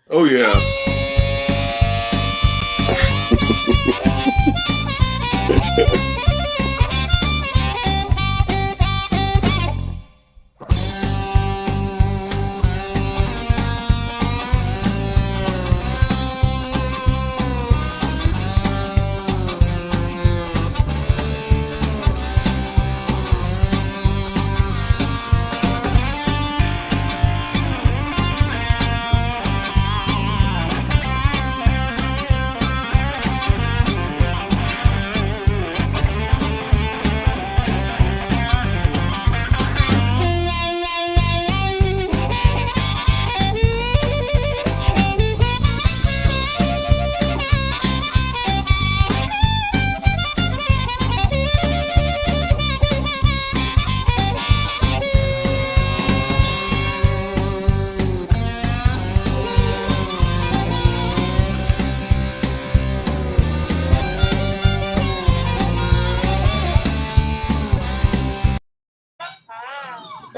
Oh yeah.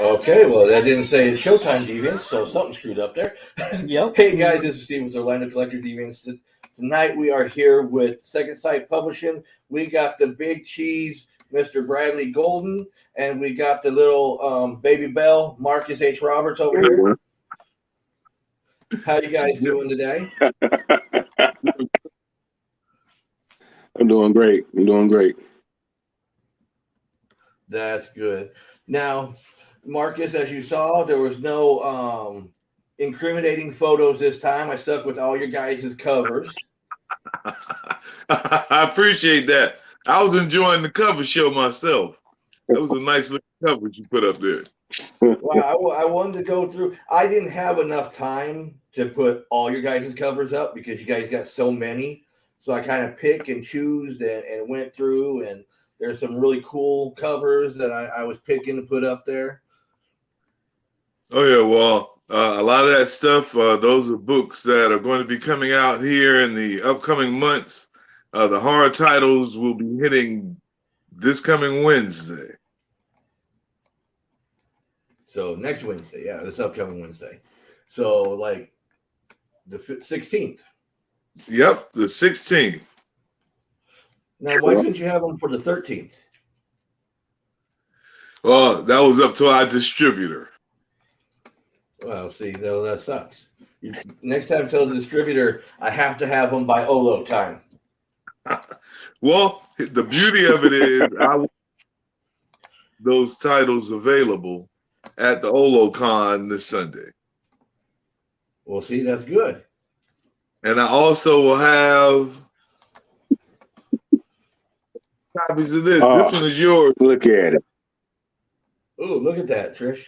Okay, well, that didn't say it's Showtime Deviants, so something screwed up there. Yep. Hey guys, this is Steve with Orlando Collector Deviants. Tonight we are here with Second Sight Publishing. We got the big cheese, Mr. Bradley Golden, and we got the little baby bell, Marcus H. Roberts over here. How you guys doing today? I'm doing great. I'm doing great. That's good. Now, Marcus, as you saw, there was no incriminating photos this time. I stuck with all your guys' covers. I appreciate that. I was enjoying the cover show myself. That was a nice looking cover you put up there. Well, I wanted to go through. I didn't have enough time to put all your guys' covers up because you guys got so many. So I kind of pick and choose and went through, and there's some really cool covers that I was picking to put up there. Oh yeah, well, a lot of that stuff. Those are books that are going to be coming out here in the upcoming months. The horror titles will be hitting this coming Wednesday. So next Wednesday, yeah, this upcoming Wednesday. So like the 16th. Yep, the 16th. Now, why couldn't you have them for the 13th? Well, that was up to our distributor. Well, see, though that sucks. Next time, tell the distributor I have to have them by Olo time. Well, the beauty of it is I want those titles available at the OloCon this Sunday. Well, see, that's good. And I also will have copies of this. This one is yours. Look at it. Oh, look at that, Trish.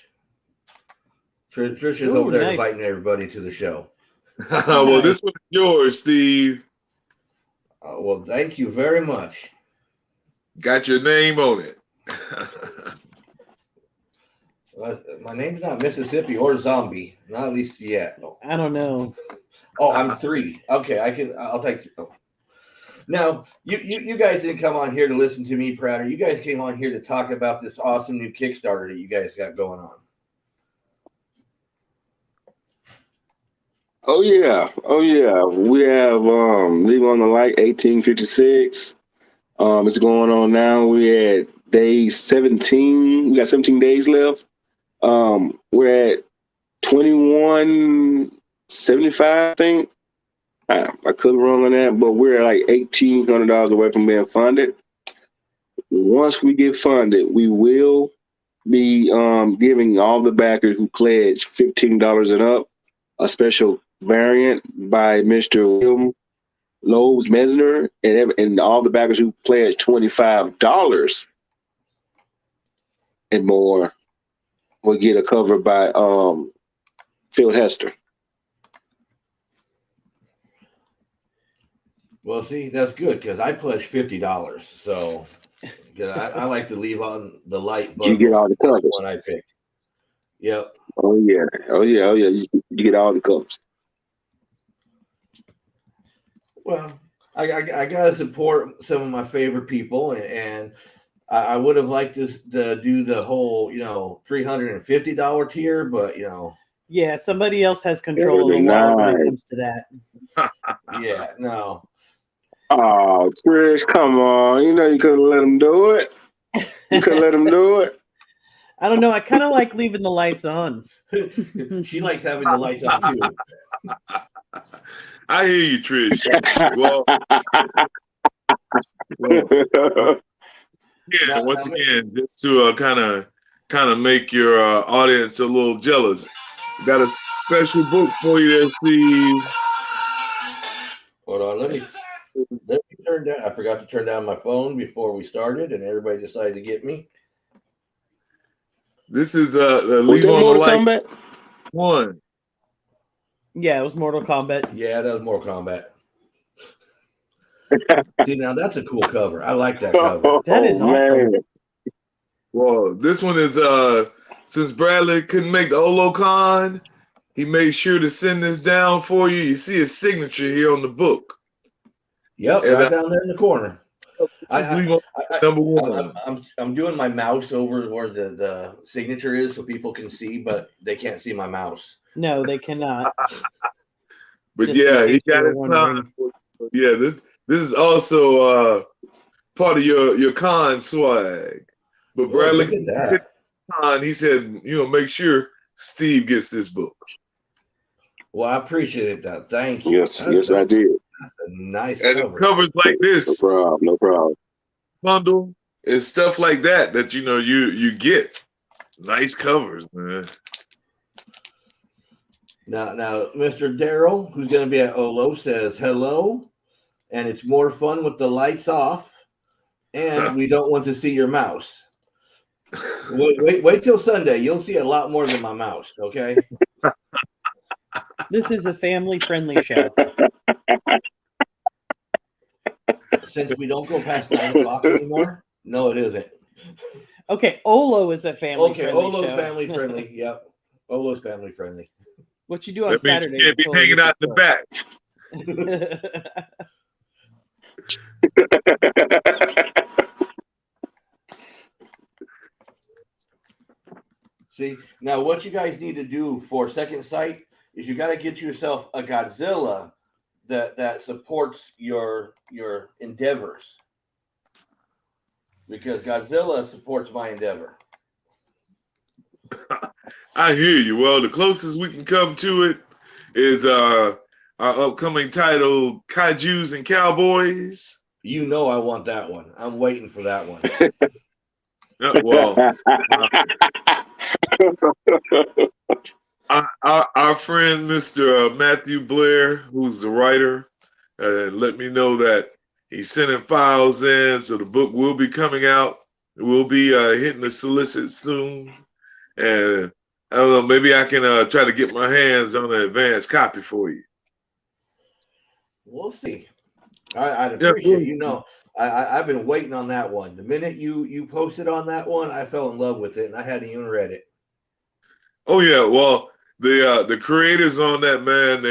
Trish is Ooh, over there nice. inviting everybody to the show. Well, this one is yours, Steve. Well, thank you very much. Got your name on it. My name's not Mississippi or Zombie, not at least yet. No. I don't know. Oh, I'm 3. Okay, I'll take 3. Oh. Now, you guys didn't come on here to listen to me, Prater. You guys came on here to talk about this awesome new Kickstarter that you guys got going on. Oh yeah. We have Leave on the Light 1856. It's going on now. We at day 17. We got 17 days left. We're at 2175, I think. I could be wrong on that, but we're like $1,800 away from being funded. Once we get funded, we will be giving all the backers who pledge $15 and up a special variant by Mr. William Lowe's Mesner, and all the backers who pledge $25 and more will get a cover by Phil Hester. Well, see, that's good because I pledged $50. So I like to leave on the light button. You get all the covers. One I picked. Yep. Oh yeah. You get all the covers. Well, I got to support some of my favorite people, and I would have liked to do the whole, $350 tier, but Yeah, somebody else has control of Very the wallet when it nice. comes to that. Yeah, no. Oh, Trish, come on. You know you could have let him do it. You could have let him do it. I don't know. I kind of like leaving the lights on. She likes having the lights on too. I hear you, Trish. Well, yeah. Once again, just to kind of make your audience a little jealous, got a special book for you there, Steve. Hold on, let me turn down. I forgot to turn down my phone before we started, and everybody decided to get me. This is the Was Leave that on the Mortal Light Kombat? 1. Yeah, it was Mortal Kombat. Yeah, that was Mortal Kombat. See, now that's a cool cover. I like that cover. That is awesome. Man. Well, this one is since Bradley couldn't make the Olocon, he made sure to send this down for you. You see his signature here on the book. Yep, And right down there in the corner. Leave on number 1. I'm doing my mouse over where the signature is so people can see, but they can't see my mouse. No, they cannot. But Just yeah, in he case you got were it wondering. signed. Yeah, this is also part of your con swag. But Oh, Bradley look at that. con, he said, make sure Steve gets this book. Well, I appreciate that. Thank you. Yes, I did. That's a nice And it's cover. covers like this. No problem. Bundle. It's stuff like that you get. Nice covers, man. Now, Mr. Daryl, who's going to be at Olo, says hello, and it's more fun with the lights off, and we don't want to see your mouse. Wait till Sunday. You'll see a lot more than my mouse. Okay. This is a family-friendly show. Since we don't go past 9 o'clock anymore. No, it isn't. Okay, Olo is a family-friendly Olo's show. family friendly. Yep, Olo's family friendly. What you do on That means Saturday? you can't be hanging out in the back. See, now what you guys need to do for Second Sight is you got to get yourself a Godzilla that supports your endeavors, because Godzilla supports my endeavor. I hear you. Well, the closest we can come to it is our upcoming title, Kaijus and Cowboys. You know I want that one. I'm waiting for that one. Well, our friend Mr. Matthew Blair, who's the writer, let me know that he's sending files in, so the book will be coming out. We'll be hitting the solicit soon, and I don't know, maybe I can try to get my hands on an advanced copy for you. We'll see. I'd appreciate I've been waiting on that one. The minute you posted on that one, I fell in love with it, and I hadn't even read it. Oh yeah, well the creators on that, man,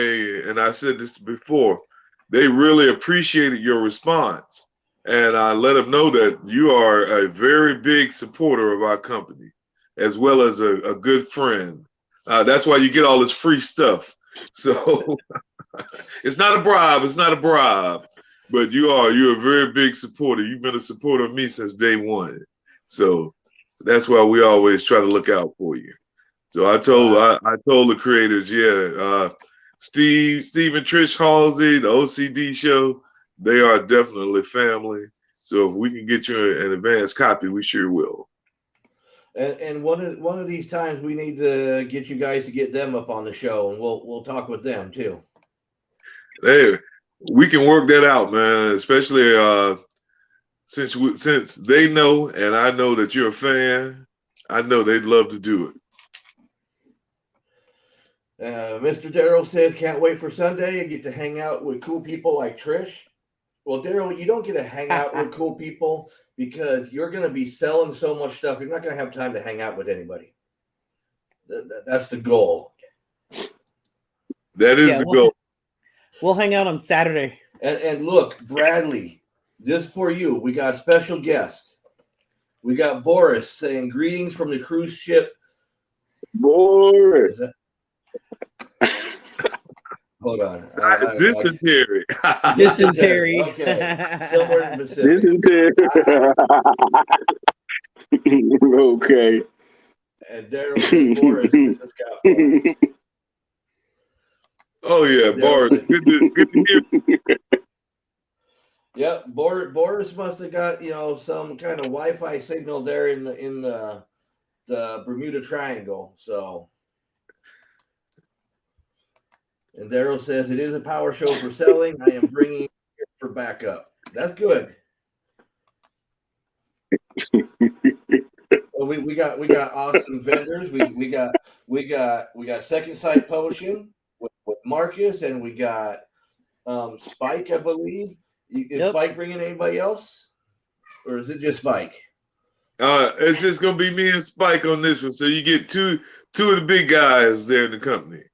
and I said this before, they really appreciated your response, and I let them know that you are a very big supporter of our company, as well as a good friend. That's why you get all this free stuff. So it's not a bribe. It's not a bribe. But you're a very big supporter. You've been a supporter of me since day one. So that's why we always try to look out for you. So I told the creators, Steve and Trish Halsey, the O.C.D. show, they are definitely family. So if we can get you an advanced copy, we sure will. And one of these times we need to get you guys to get them up on the show, and we'll talk with them too. Hey, we can work that out, man. Especially since they know and I know that you're a fan, I know they'd love to do it. Mr. Daryl says, can't wait for Sunday. I get to hang out with cool people like Trish. Well, Daryl, you don't get to hang out with cool people because you're going to be selling so much stuff. You're not going to have time to hang out with anybody. That's the goal. That is the goal. We'll hang out on Saturday. And look, Bradley, this for you. We got a special guest. We got Boris saying greetings from the cruise ship. Boris. Hold on. Dysentery. Dysentery. Okay. Somewhere in the Pacific. Dysentery. Okay. And Daryl says Boris just got fun. Oh yeah, Boris. Good to hear. Yep, Boris must have got some kind of Wi-Fi signal there in the Bermuda Triangle. So, and Daryl says it is a power show for selling. I am bringing it for backup. That's good. Well, we got awesome vendors. We got Second Sight Publishing with Marcus, and we got Spike, I believe. Is Spike bringing anybody else, or is it just Spike? It's just gonna be me and Spike on this one. So you get two of the big guys there in the company.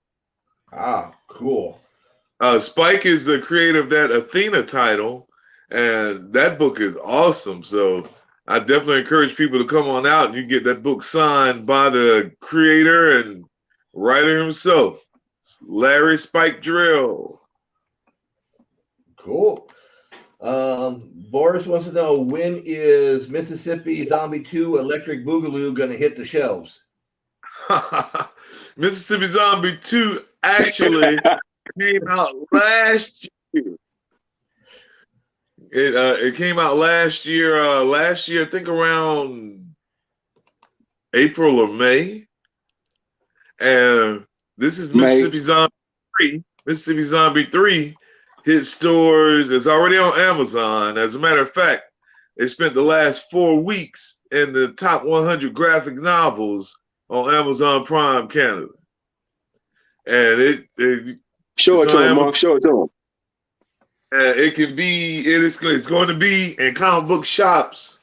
Ah, cool. Spike is the creator of that Athena title, and that book is awesome. So I definitely encourage people to come on out and you get that book signed by the creator and writer himself, Larry Spike Drill. Cool. Boris wants to know, when is Mississippi Zombie 2 Electric Boogaloo going to hit the shelves? Mississippi Zombie 2 actually came out last year. It came out last year. I think around April or May. And this is Mississippi Zombie 3. Mississippi Zombie 3 hit stores. It's already on Amazon. As a matter of fact, it spent the last 4 weeks in the top 100 graphic novels on Amazon Prime Canada. And show it to him, Mark. Show it to him. It's going to be in comic book shops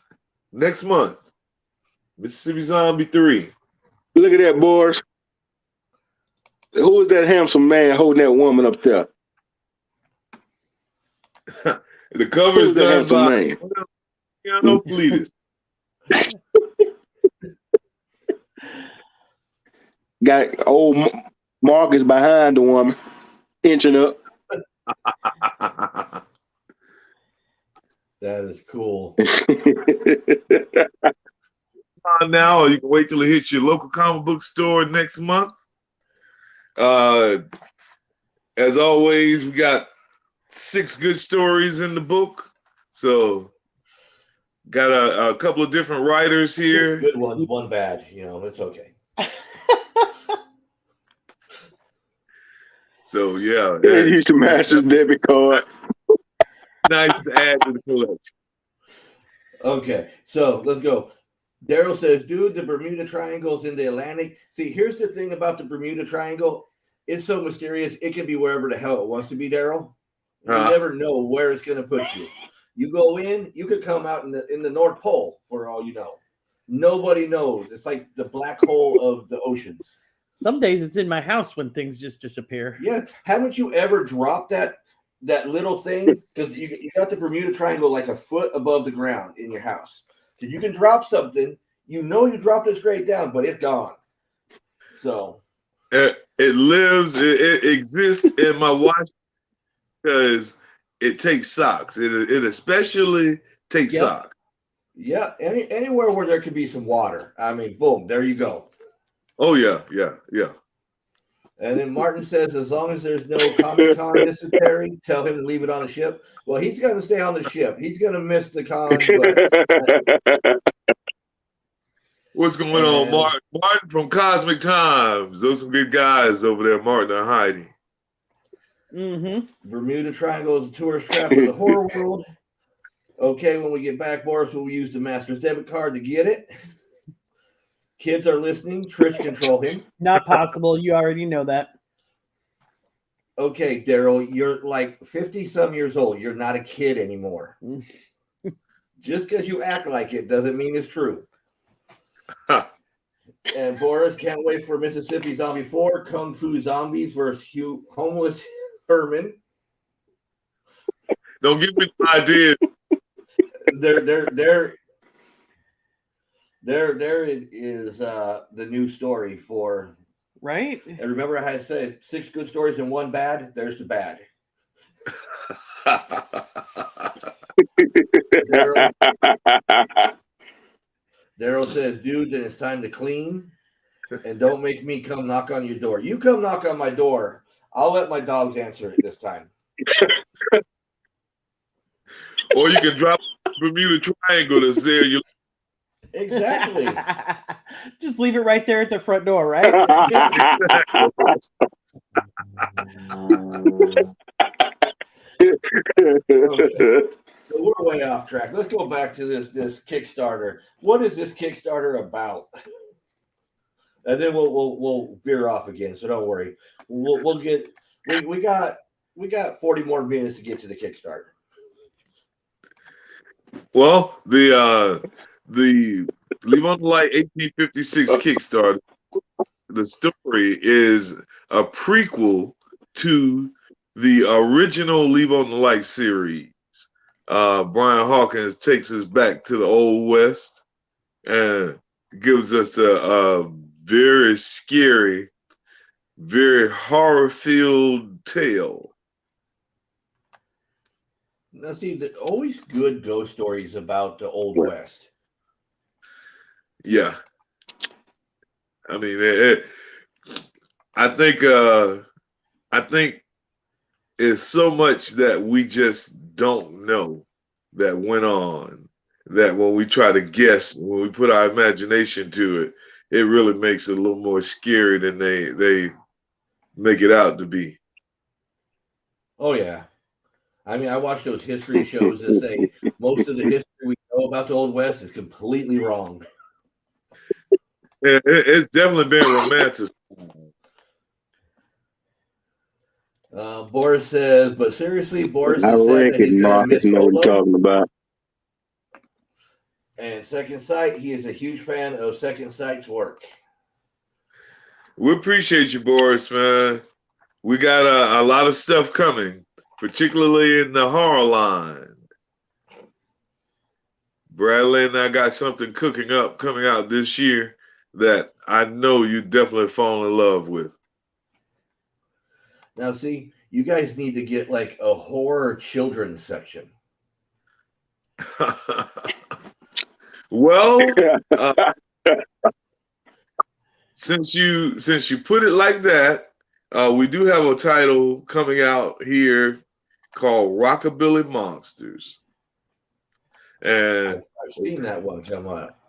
next month. Mississippi Zombie 3. Look at that, Boris. Who is that handsome man holding that woman up there? The cover is done by Keanu Pletus. Got old Marcus behind the woman, inching up. That is cool. Now, you can wait till it hits your local comic book store next month. As always, we got 6 good stories in the book. So, got a couple of different writers here. 6 good ones, 1 bad. It's okay. So, yeah. Use the master's debit card. Nice to add to the collection. Okay, so let's go. Daryl says, dude, the Bermuda Triangle's in the Atlantic. See, here's the thing about the Bermuda Triangle. It's so mysterious. It can be wherever the hell it wants to be, Daryl. You never know where it's going to put you. You go in, you could come out in the North Pole for all you know. Nobody knows. It's like the black hole of the oceans. Some days it's in my house when things just disappear. Yeah. Haven't you ever dropped that little thing? Because you got the Bermuda Triangle like a foot above the ground in your house. Because you can drop something, you dropped it straight down, but it's gone. So it lives, it exists in my watch because it takes socks. It especially takes socks. Yeah, anywhere where there could be some water. I mean, boom, there you go. Oh yeah. And then Martin says, as long as there's no Comic-Con dysentery, tell him to leave it on the ship. Well, he's going to stay on the ship. He's going to miss the con. But what's going on, Martin? Martin from Cosmic Times. Those are some good guys over there, Martin and Heidi. Mm-hmm. Bermuda Triangle is a tourist trap of the horror world. Okay, when we get back, Boris will use the master's debit card to get it. Kids are listening. Trish, control him. Not possible. You already know that. Okay, Daryl, you're like 50-some years old. You're not a kid anymore. Just because you act like it doesn't mean it's true. And Boris can't wait for Mississippi Zombie 4, Kung Fu Zombies versus Homeless Herman. Don't give me the idea. There it is, the new story for Right? And remember, I had said 6 good stories and 1 bad. There's the bad. Daryl says, dude, then it's time to clean. And don't make me come knock on your door. You come knock on my door. I'll let my dogs answer it this time. Or you can drop Bermuda Triangle to say you. Exactly. Just leave it right there at the front door, right? Okay. So we're way off track. Let's go back to this Kickstarter. What is this Kickstarter about? And then we'll veer off again. So don't worry. We'll get we got 40 more minutes to get to the Kickstarter. Well, the Leave on the Light 1856 Kickstarter. The story is a prequel to the original Leave on the Light series. Brian Hawkins takes us back to the Old West and gives us a very scary, very horror-filled tale. Now, see, always good ghost stories about the Old West. Yeah, I mean, I think it's so much that we just don't know that went on. That when we try to guess, when we put our imagination to it, it really makes it a little more scary than they make it out to be. Oh yeah. I mean, I watch those history shows that say most of the history we know about the Old West is completely wrong. It's definitely been romanticized. Boris says, but seriously, Boris I has said that he's reckon gonna Marcus miss know what Polo. you're talking about. And Second Sight, he is a huge fan of Second Sight's work. We appreciate you, Boris, man. We got a lot of stuff coming, particularly in the horror line. Bradley and I got something coming out this year that I know you definitely fall in love with. Now, see, you guys need to get like a horror children's section. Well, since you put it like that, we do have a title coming out here called Rockabilly Monsters. And I've seen that one come up.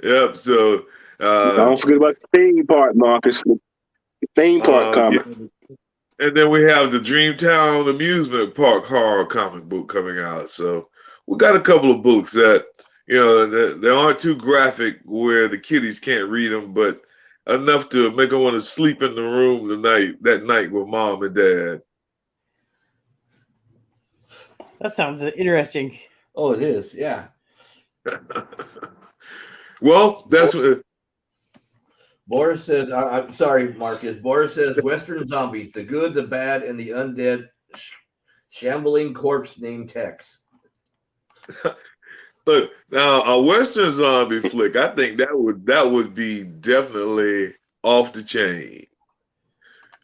Yep. So don't forget about the theme part, Marcus. The theme part coming. Yeah. And then we have the Dreamtown Amusement Park horror comic book coming out. So we got a couple of books that, they aren't too graphic where the kiddies can't read them, but enough to make them want to sleep in the room that night with mom and dad. That sounds interesting. Oh, it is. Yeah. Well, that's what. Boris says, I'm sorry, Marcus. Boris says, Western zombies, the good, the bad, and the undead shambling corpse named Tex. Look, now a Western zombie flick, I think that would be definitely off the chain.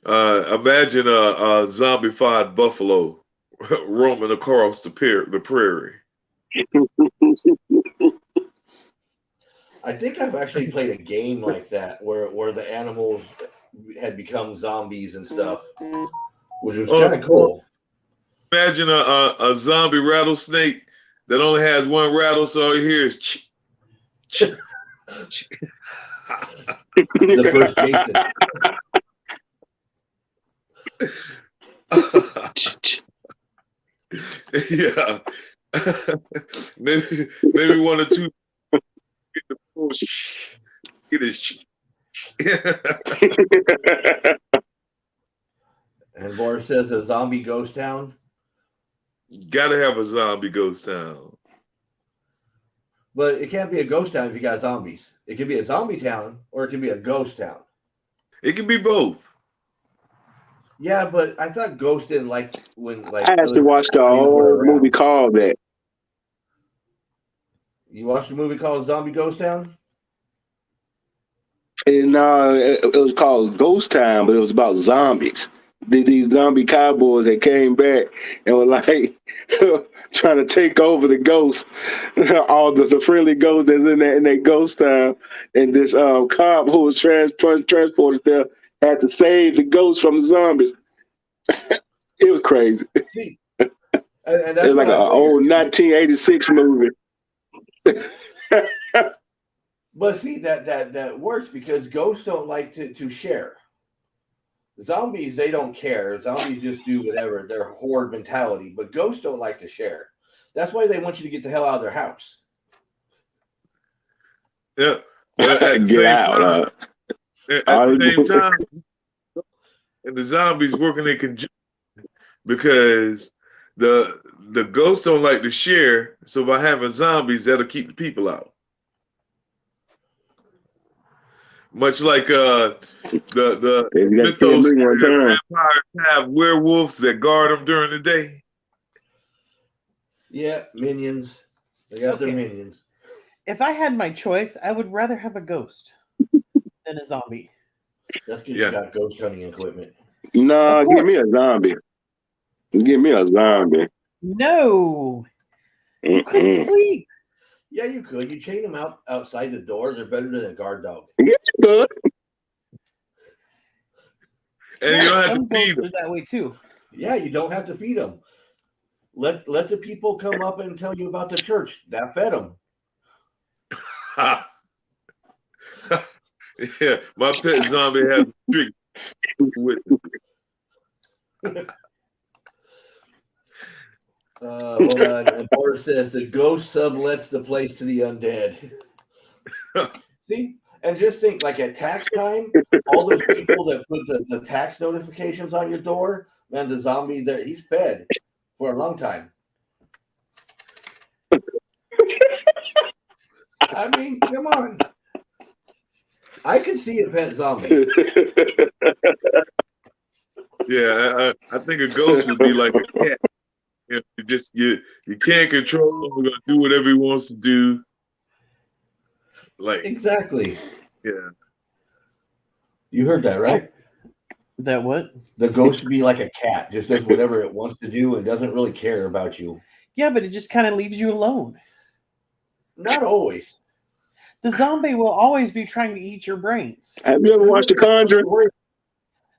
Imagine a zombified buffalo roaming across the prairie. I think I've actually played a game like that where the animals had become zombies and stuff, which was kind of cool. Imagine a zombie rattlesnake that only has one rattle, so all you hear is ch. The first Jason. Yeah. maybe one or two. It is. And Boris says a zombie ghost town. Gotta have a zombie ghost town. But it can't be a ghost town if you got zombies. It can be a zombie town or it can be a ghost town. It can be both. Yeah, but I thought ghost didn't like when I actually watched a whole movie called that. You watched a movie called Zombie Ghost Town? And it was called Ghost Time, but it was about zombies. These zombie cowboys that came back and were like trying to take over the ghosts, all the friendly ghosts that's in that ghost time. And this cop who was transported there had to save the ghosts from the zombies. It was crazy. See, and It that's was like what an I figured. old 1986 movie. But see, that works because ghosts don't like to share. Zombies, they don't care. Zombies just do whatever. They're horde mentality. But ghosts don't like to share. That's why they want you to get the hell out of their house. Yeah. But at the Get same out. time, at the same time, and the zombies working in conjunction because the ghosts don't like to share. So by having zombies, that'll keep the people out. Much like the You got to kill mythos, me one time. vampires have werewolves that guard them during the day. Yeah, minions. They got their minions. If I had my choice, I would rather have a ghost than a zombie. That's because you got ghost hunting equipment. No, give me a zombie. Give me a zombie. No. You couldn't sleep. Yeah, you could. You chain them outside the door. They're better than a guard dog. Yeah, good. And you don't have to feed them. That way too. Yeah, you don't have to feed them. Let the people come up and tell you about the church. That fed them. Yeah, my pet zombie has a strict with. Hold on. And Boris says the ghost sublets the place to the undead. See? And just think, like at tax time, all those people that put the tax notifications on your door, man, the zombie there, he's fed for a long time. I mean, come on. I could see a pet zombie. Yeah, I think a ghost would be like a cat. You can't control him. We're gonna do whatever he wants to do. Like exactly. Yeah. You heard that, right? That what? The ghost would be like a cat, just does whatever it wants to do and doesn't really care about you. Yeah, but it just kind of leaves you alone. Not always. The zombie will always be trying to eat your brains. Have you ever watched The Conjuring?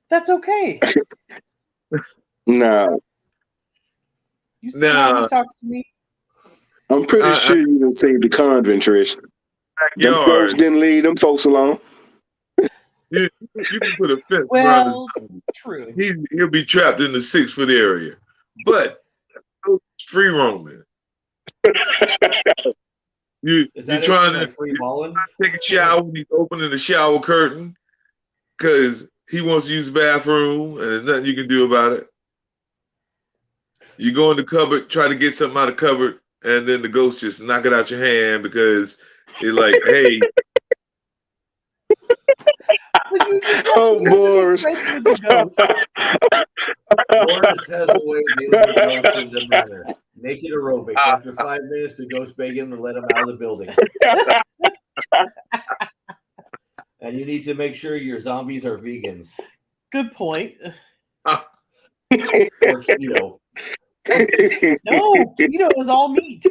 That's okay. No. You see how he talks to me? I'm pretty sure you didn't see The Conjuring, Trish. Them folks didn't leave them folks alone. You can put a fence around his zombie. True. He'll be trapped in the 6-foot area. But free roaming. You're trying to take a shower when he's opening the shower curtain because he wants to use the bathroom and there's nothing you can do about it. You go in the cupboard, try to get something out of the cupboard, and then the ghost just knock it out your hand because it's like, hey. Oh, Boris. Boris has a way of dealing with ghosts in the manner. Naked aerobics. After 5 minutes, the ghost beg him to let him out of the building. And you need to make sure your zombies are vegans. Good point. Or keto. No, keto is all meat.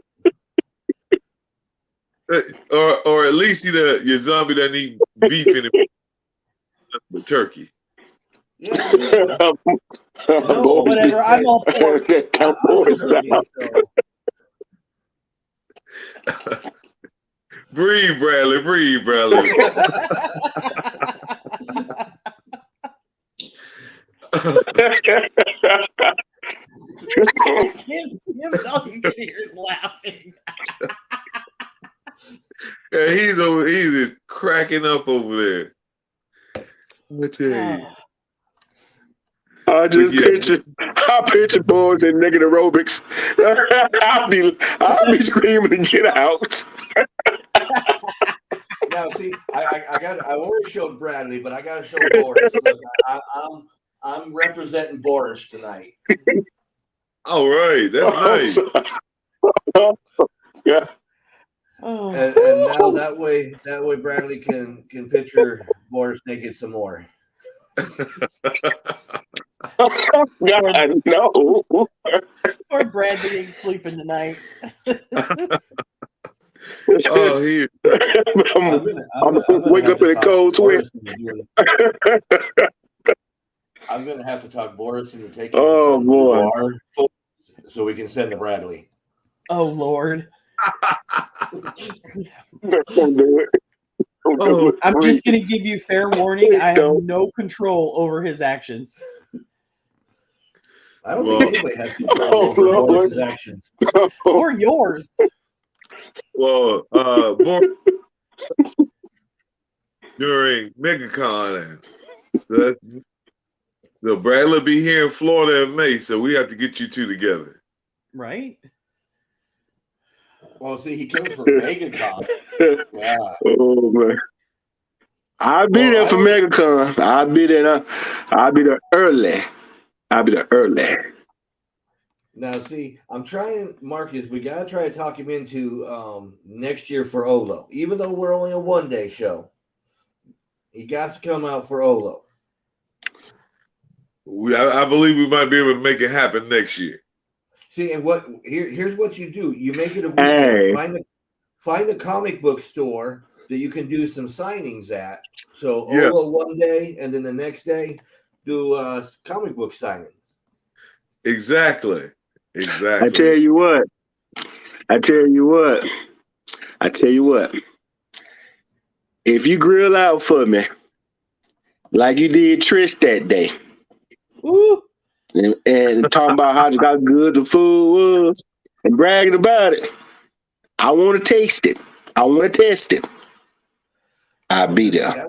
Or at least your zombie doesn't eat beef anymore. With turkey. Yeah. No, whatever. I'm all pork. Breathe, Bradley. Breathe, Bradley. All you can hear is laughing. Yeah, he's just cracking up over there. I tell you. I picture boys in naked aerobics. I'll be screaming to get out. Now, see, I already showed Bradley, but I got to show Boris. Look, I'm representing Boris tonight. All right, that's nice. Yeah. Oh, And now that way Bradley can picture Boris naked some more. God, no. poor Bradley ain't sleeping tonight. Oh, he I'm, I'm I'm gonna wake have up to in a talk cold sweat. Boris into doing. I'm gonna have to talk Boris into taking Oh some boy. Duvar so we can send to Bradley. Oh Lord. Don't do it. Don't do oh, it. I'm Please. just gonna give you fair warning. I Please have don't. no control over his actions. I don't Well- think anybody has control Oh, over Lord. Boris's actions. Or yours. well, during MegaCon, so Bradley will be here in Florida in May, so we have to get you two together. Right? Well, see, he comes from MegaCon. Yeah. Oh man. I'll be Well, there I for don't- MegaCon. I'll be there. I'll be there early. I'll be there early. Now, see, I'm trying, Marcus. We gotta try to talk him into next year for Olo, even though we're only a 1-day show. He got to come out for Olo. I believe we might be able to make it happen next year. See, and here's what you do: you make it a Hey. weekend. Find a comic book store that you can do some signings at. So Yeah. Olo 1 day, and then the next day do comic book signing. Exactly. I tell you what. If you grill out for me, like you did Trish that day, Ooh. and talking about how good the food was, and bragging about it, I want to taste it. I want to test it. I'll be there.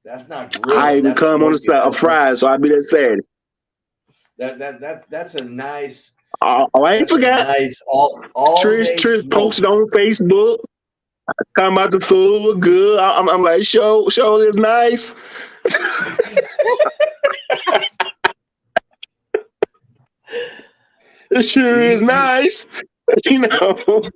That's not grilling. I even That's come on a Friday, so I'll be there Saturday. That's a nice. I ain't That's a forgot. nice all day Trish smoke. posted on Facebook. Talking about the food was good. I'm like, show is nice. It sure is nice. You know.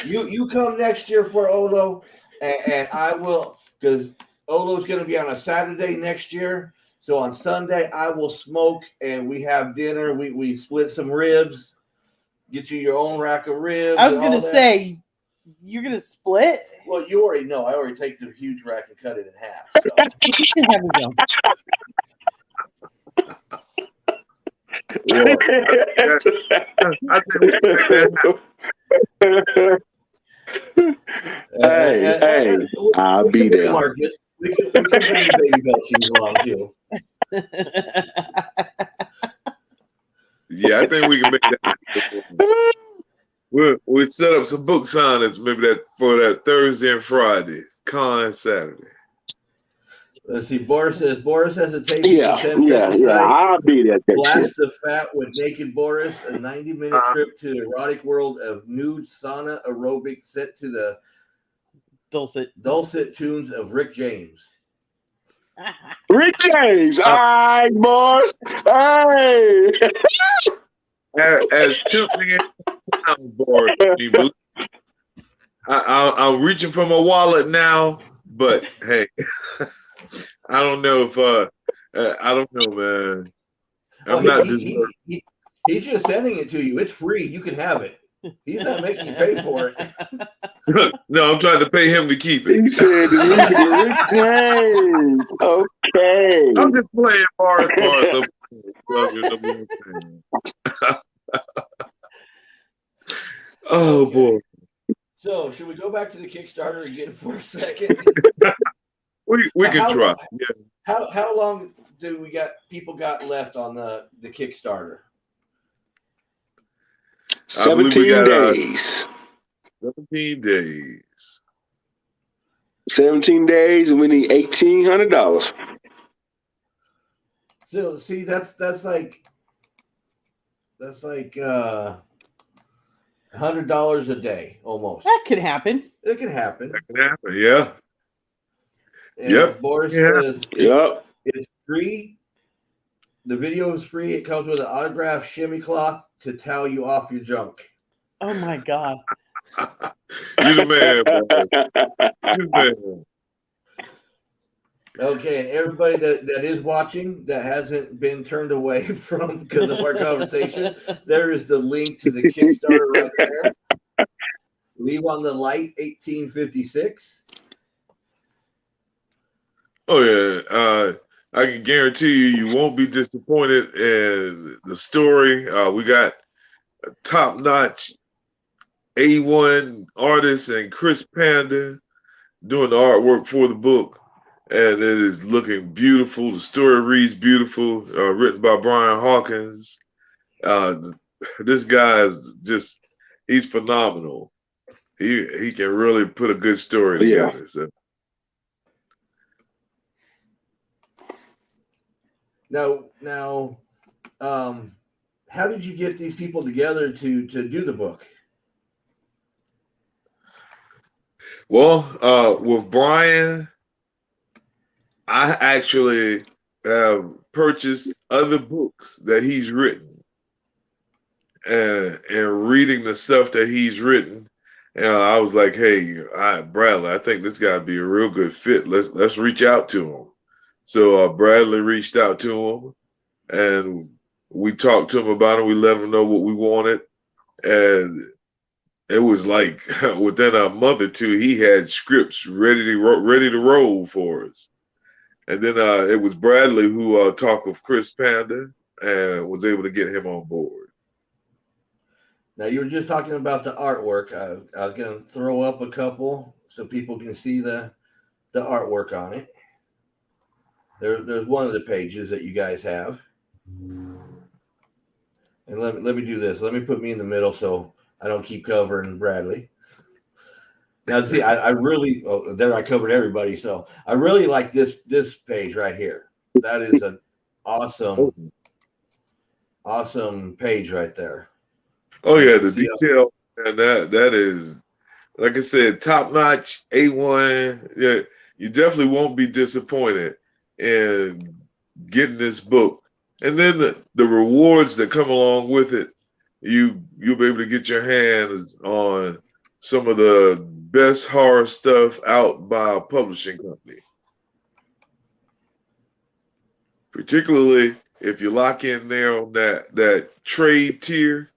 You come next year for Olo, and I will, because Olo's going to be on a Saturday next year. So on Sunday I will smoke, and we have dinner. We split some ribs. Get you your own rack of ribs. I was gonna say, you're gonna split? Well, you already know. I already take the huge rack and cut it in half. So. You can have his own. Well, I think we can make that Hey, I'll be there. Marcus, we can bring the baby belt cheese along too. Yeah, I think we can make that. We'll set up some book signings maybe for that Thursday and Friday, con Saturday. Let's see. Boris has a tape. Yeah. I'll be there. Blast the Fat with Naked Boris, a 90-minute trip to the erotic world of nude sauna aerobic set to the dulcet tunes of Rick James. Rick James. All right, boys. Hey. As tempting as soundboard, I'm reaching for my wallet now, but hey, I don't know if I don't know, man. I'm not deserving. He's just sending it to you. It's free. You can have it. He's not making you pay for it. No, I'm trying to pay him to keep it. He said Rick James. Okay. I'm just playing bars. Oh boy. So should we go back to the Kickstarter again for a second? we can try. Yeah. How long do people got left on the Kickstarter? 17 days. 17 days. 17 days, and we need $1,800. So see, that's like $100 a day almost. That could happen. It can happen. That can happen. Yeah. And Yep. Boris says Yep. it's free. The video is free. It comes with an autographed shimmy cloth to towel you off your junk. Oh my God. You the man, brother. You the man. Okay, and everybody that is watching that hasn't been turned away from because of our conversation, there is the link to the Kickstarter right there. Leave on the Light 1856. Oh yeah, I can guarantee you won't be disappointed in the story. We got top-notch A1 artist and Chris Panda doing the artwork for the book, and it is looking beautiful. The story reads beautiful, written by Brian Hawkins. This guy is he's phenomenal. He can really put a good story together. Yeah. So. Now, how did you get these people together to do the book? Well, with Brian, I actually have purchased other books that he's written, and reading the stuff that he's written, and I was like, "Hey, Bradley, I think this guy would be a real good fit. Let's reach out to him." So Bradley reached out to him, and we talked to him about it. We let him know what we wanted, and it was like within a month or two, he had scripts ready to roll for us. And then it was Bradley who talked with Chris Panda and was able to get him on board. Now, you were just talking about the artwork. I was going to throw up a couple so people can see the artwork on it. There's one of the pages that you guys have. And let me do this. Let me put me in the middle so I don't keep covering Bradley. Now, see, I really there I covered everybody. So I really like this page right here. That is an awesome page right there. Oh yeah, the detail, and that is, like I said, top notch A1. Yeah, you definitely won't be disappointed in getting this book. And then the rewards that come along with it, you'll be able to get your hands on some of the best horror stuff out by a publishing company. Particularly if you lock in there on that trade tier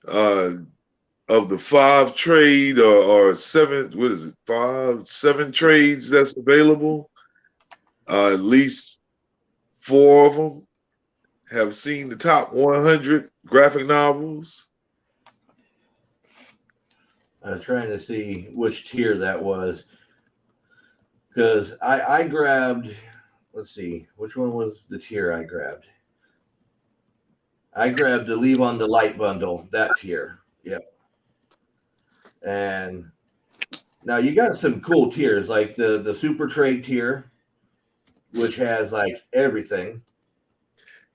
of the 5 trade or 7, what is it, 7 trades that's available, at least 4 of them have seen the top 100 graphic novels. I was trying to see which tier that was because I grabbed, let's see, which one was the tier I grabbed? I grabbed the Leave on the Light bundle, that tier. Yep. And now you got some cool tiers like the Super Trade tier, which has like everything.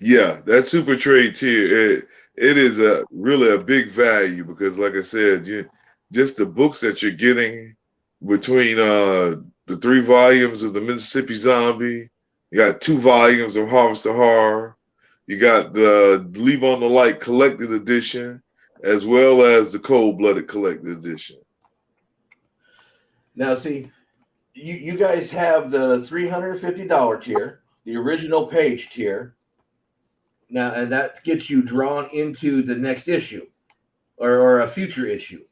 Yeah, that super trade tier, it is really a big value because, like I said, just the books that you're getting between the 3 volumes of the Mississippi Zombie, you got 2 volumes of Harvest of Horror, you got the Leave on the Light collected edition, as well as the Cold Blooded collected edition. Now, see, you guys have the $350 tier, the original page tier. Now, and that gets you drawn into the next issue or a future issue.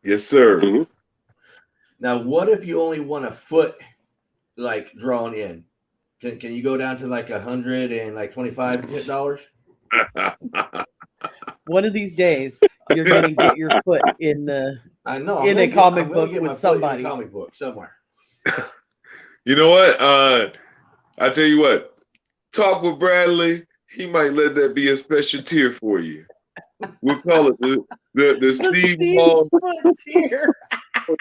Yes, sir. Mm-hmm. Now, what if you only want a foot like drawn in? Can you go down to like $125? One of these days, you're going to get your foot in the I know in a comic book with somebody. Comic book somewhere. You know what? I tell you what. Talk with Bradley. He might let that be a special tier for you. We'll call it the Steve Wall tier.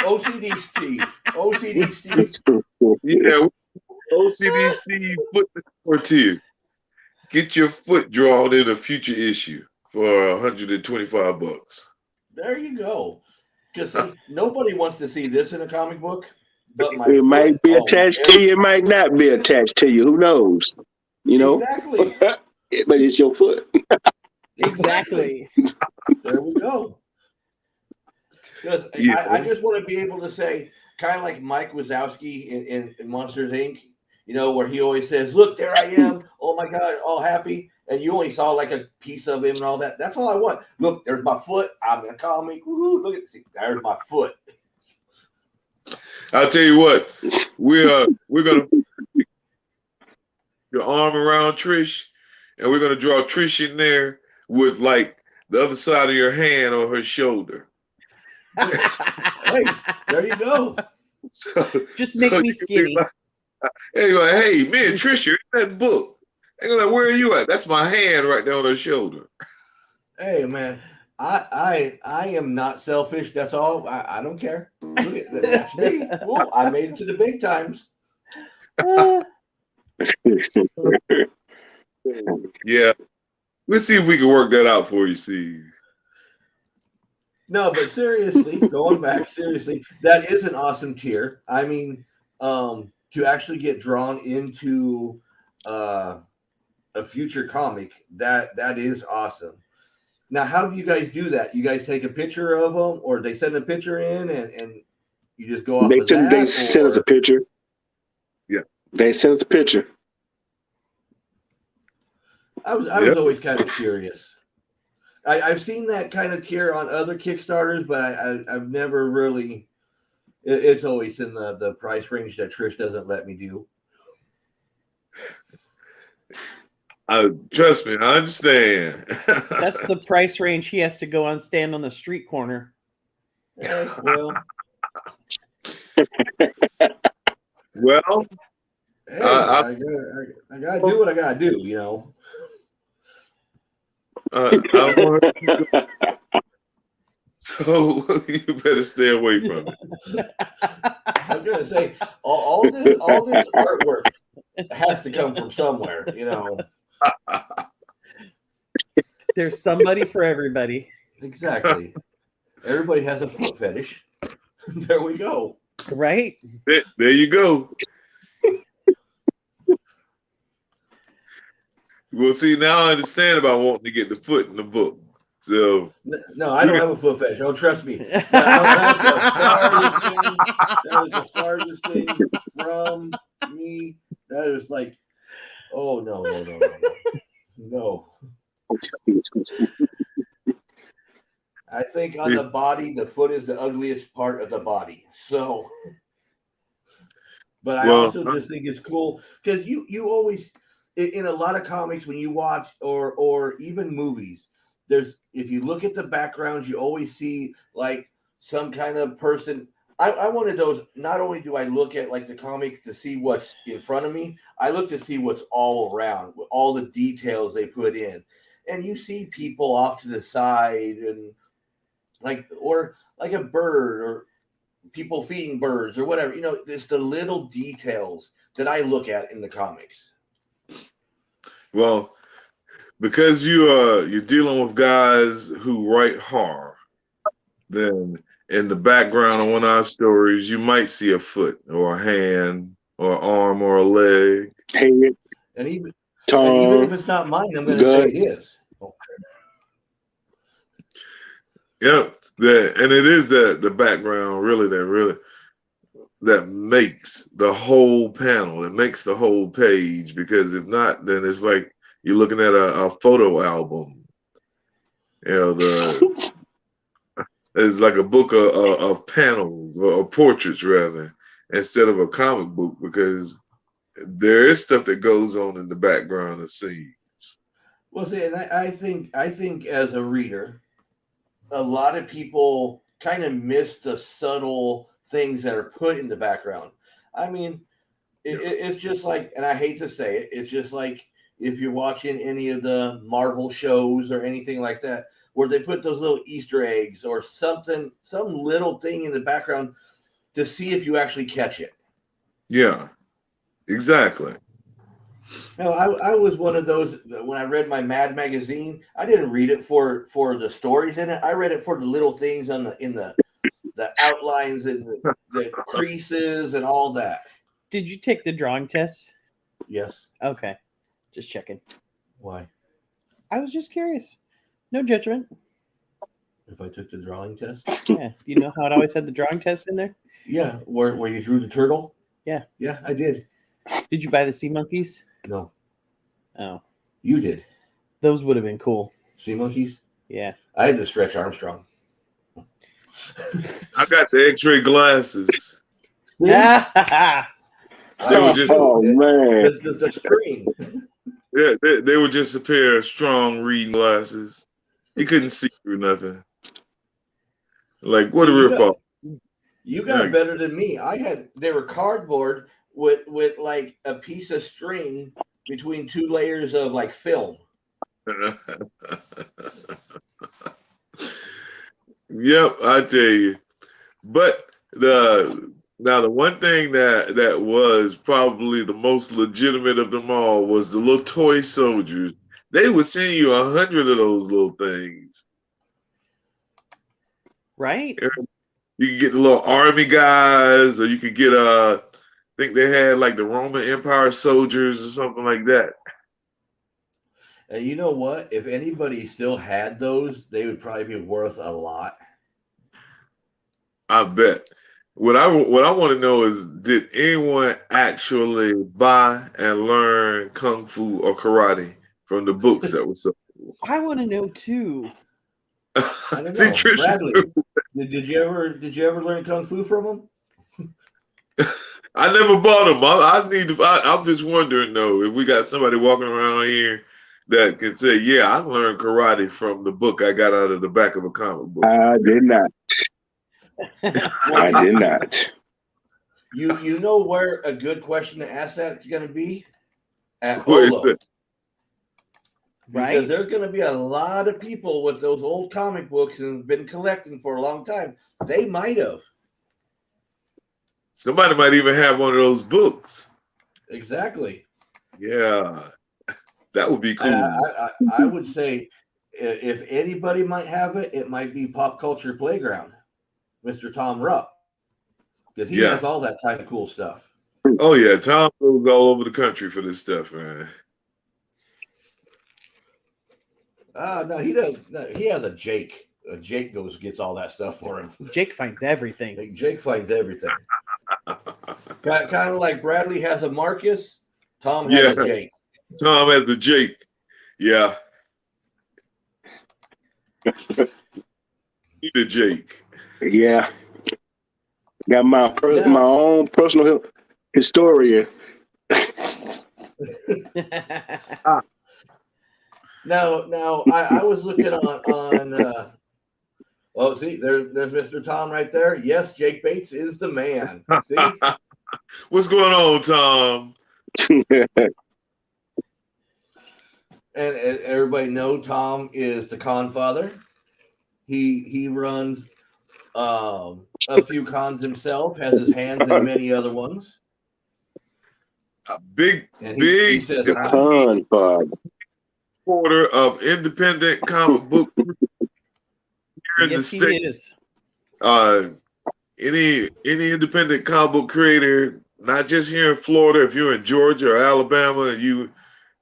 O.C.D. Steve. O.C.D. Steve. Yeah, O.C.D. Steve foot tier. Get your foot drawn in a future issue for $125. There you go. Because nobody wants to see this in a comic book. But my it might be attached to you, it might not be attached to you. Who knows? You know? Exactly. But it's your foot. Exactly. There we go. Because Yeah. I just want to be able to say, kind of like Mike Wazowski in Monsters Inc., where he always says, "Look, there I am. Oh my God, all happy." And you only saw like a piece of him and all that. That's all I want. Look, there's my foot. I'm in a comic. Woo-hoo, look at there's my foot. I'll tell you what, we're gonna put your arm around Trish, and we're gonna draw Trish in there with like the other side of your hand on her shoulder. Hey, there you go. Just make me skinny. Like, hey, me and Trish are in that book. And you're like, where are you at? That's my hand right there on her shoulder. Hey, man, I am not selfish. That's all. I don't care. Look at that's me. Whoa, I made it to the big times. Yeah. Let's see if we can work that out for you, Steve. No, but seriously, going back, seriously, that is an awesome tier. I mean, to actually get drawn into a future comic, that is awesome. Now, how do you guys do that? You guys take a picture of them, or they send a picture in, and you just go off They of send that? us a picture. Yeah. They send us a picture. I was always kind of curious. I've seen that kind of tier on other Kickstarters, but I've never really. It's always in the price range that Trish doesn't let me do. Trust me, I understand. That's the price range he has to go on stand on the street corner. Well, Well, hey, I gotta do what I gotta do, I don't want her to so you better stay away from it. I was gonna say all this artwork has to come from somewhere, There's somebody for everybody. Exactly. Everybody has a foot fetish. There we go. Right? There you go. Well, see, now I understand about wanting to get the foot in the book. So No, I don't have a foot fetish. Oh, trust me. That's the farthest thing from me. That is like, oh no. I think on the body, the foot is the ugliest part of the body. So, but I also just think it's cool because you always in a lot of comics when you watch or even movies, if you look at the backgrounds, you always see like some kind of person. I wanted those. Not only do I look at like the comic to see what's in front of me, I look to see what's all around, all the details they put in, and you see people off to the side and or like a bird or people feeding birds or whatever. It's the little details that I look at in the comics. Well, because you're dealing with guys who write horror, then in the background of one of our stories, you might see a foot or a hand or an arm or a leg. Head, And even tongue, if it's not mine, I'm going to say it is. Yep. And it is the background really that makes the whole panel. It makes the whole page, because if not, then it's like you're looking at a photo album. It's like a book of panels or portraits rather, instead of a comic book, because there is stuff that goes on in the background of scenes. Well, see, and I think as a reader, a lot of people kind of miss the subtle things that are put in the background. I mean, it's just like, and I hate to say it, it's just like if you're watching any of the Marvel shows or anything like that, where they put those little Easter eggs or something, some little thing in the background to see if you actually catch it. Yeah, exactly. No, I was one of those when I read my Mad magazine. I didn't read it for the stories in it. I read it for the little things in the outlines and the creases and all that. Did you take the drawing test? Yes. Okay. Just checking. Why? I was just curious. No judgment. If I took the drawing test? Yeah. Do you know how it always had the drawing test in there? Yeah, where you drew the turtle? Yeah. Yeah, I did. Did you buy the sea monkeys? No, Oh, you did. those would have been cool. Sea monkeys? Yeah. I had to stretch Armstrong. I got the X-ray glasses. Yeah. They were just Oh man. The screen. yeah, they were just a pair of strong reading glasses. He couldn't see through nothing. Like what a See, ripoff. You got Yeah. better than me. They were cardboard with like a piece of string between two layers of like film. Yep, I tell you. But the one thing that was probably the most legitimate of them all was the little toy soldiers. They would send you 100 of those little things. Right? You could get the little army guys, or you could get I think they had like the Roman Empire soldiers or something like that. And you know what? If anybody still had those, they would probably be worth a lot. I bet. What I want to know is, did anyone actually buy and learn kung fu or karate from the books that were sold? I want to know too. I don't See, know. Trish, Bradley, did you ever learn kung fu from them? I never bought them. I need to. I'm just wondering though, if we got somebody walking around here that can say, "Yeah, I learned karate from the book I got out of the back of a comic book." I did not. I did not. You know where a good question to ask that is going to be? At What is Olo. it? Right? Because there's going to be a lot of people with those old comic books and been collecting for a long time. They might have. Somebody might even have one of those books. Exactly. Yeah, that would be cool. I would say if anybody might have it, it might be Pop Culture Playground, Mr. Tom Rupp, because he has all that kind of cool stuff. Oh yeah, Tom goes all over the country for this stuff, man. No, he doesn't. No, he has a Jake. Jake gets all that stuff for him. Jake finds everything. Jake finds everything. Kind of like Bradley has a Marcus, Tom has a Jake. Tom has a Jake. Yeah. Need a Jake. Yeah. Got my own personal historian. Now I was looking on oh, see, there's Mr. Tom right there. Yes, Jake Bates is the man. See? What's going on, Tom? And everybody know Tom is the con father. He runs a few cons himself, has his hands in many other ones. A big He says, con father. Supporter of independent comic book here in the Yes, state. he is. Any independent comic book creator, not just here in Florida, if you're in Georgia or Alabama,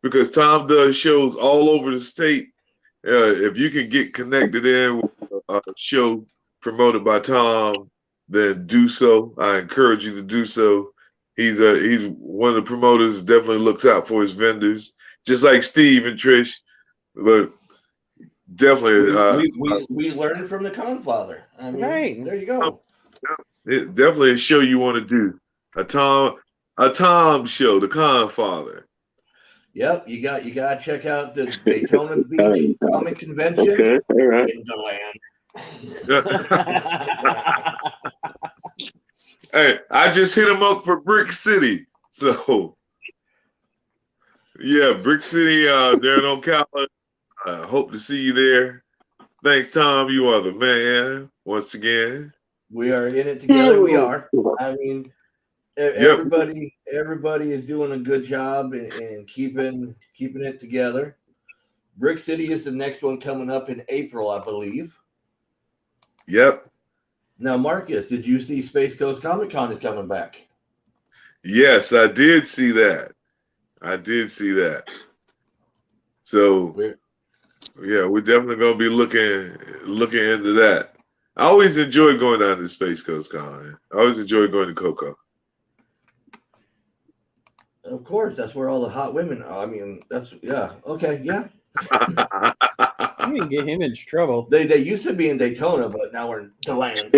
because Tom does shows all over the state. If you can get connected in with a show promoted by Tom, then do so. I encourage you to do so. He's one of the promoters. Definitely looks out for his vendors, just like Steve and Trish. But definitely, we learned from the con father. I mean, Right. There you go. it's definitely a show you want to do. A Tom show, the Con Father. Yep, you got to check out the Daytona Beach Comic Convention Okay, all right. in the land. Hey, I just hit him up for Brick City. So, yeah, Brick City there in Ocala. Hope to see you there. Thanks, Tom. You are the man once again. We are in it together. We are. I mean, everybody is doing a good job in keeping it together. Brick City is the next one coming up in April, I believe. Yep. Now, Marcus, did you see Space Coast Comic Con is coming back? Yes, I did see that. So Yeah, we're definitely gonna be looking into that. I always enjoy going down to Space Coast Con. I always enjoy going to Coco. Of course, that's where all the hot women are. I mean, that's yeah. Okay, yeah. You can get him in trouble. They used to be in Daytona, but now we're in DeLand.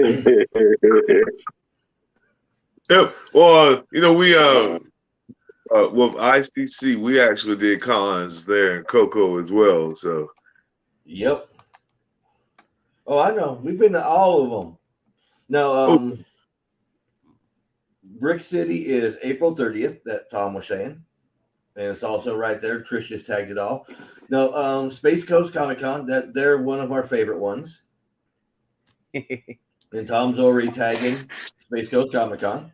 Yep. Well, we with ICC, we actually did cons there in Coco as well. So Yep. Oh, I know. We've been to all of them. Now, oh, Brick City is April 30th, that Tom was saying. And it's also right there. Trish just tagged it all. No, Space Coast Comic Con, that they're one of our favorite ones. And Tom's already tagging Space Coast Comic Con.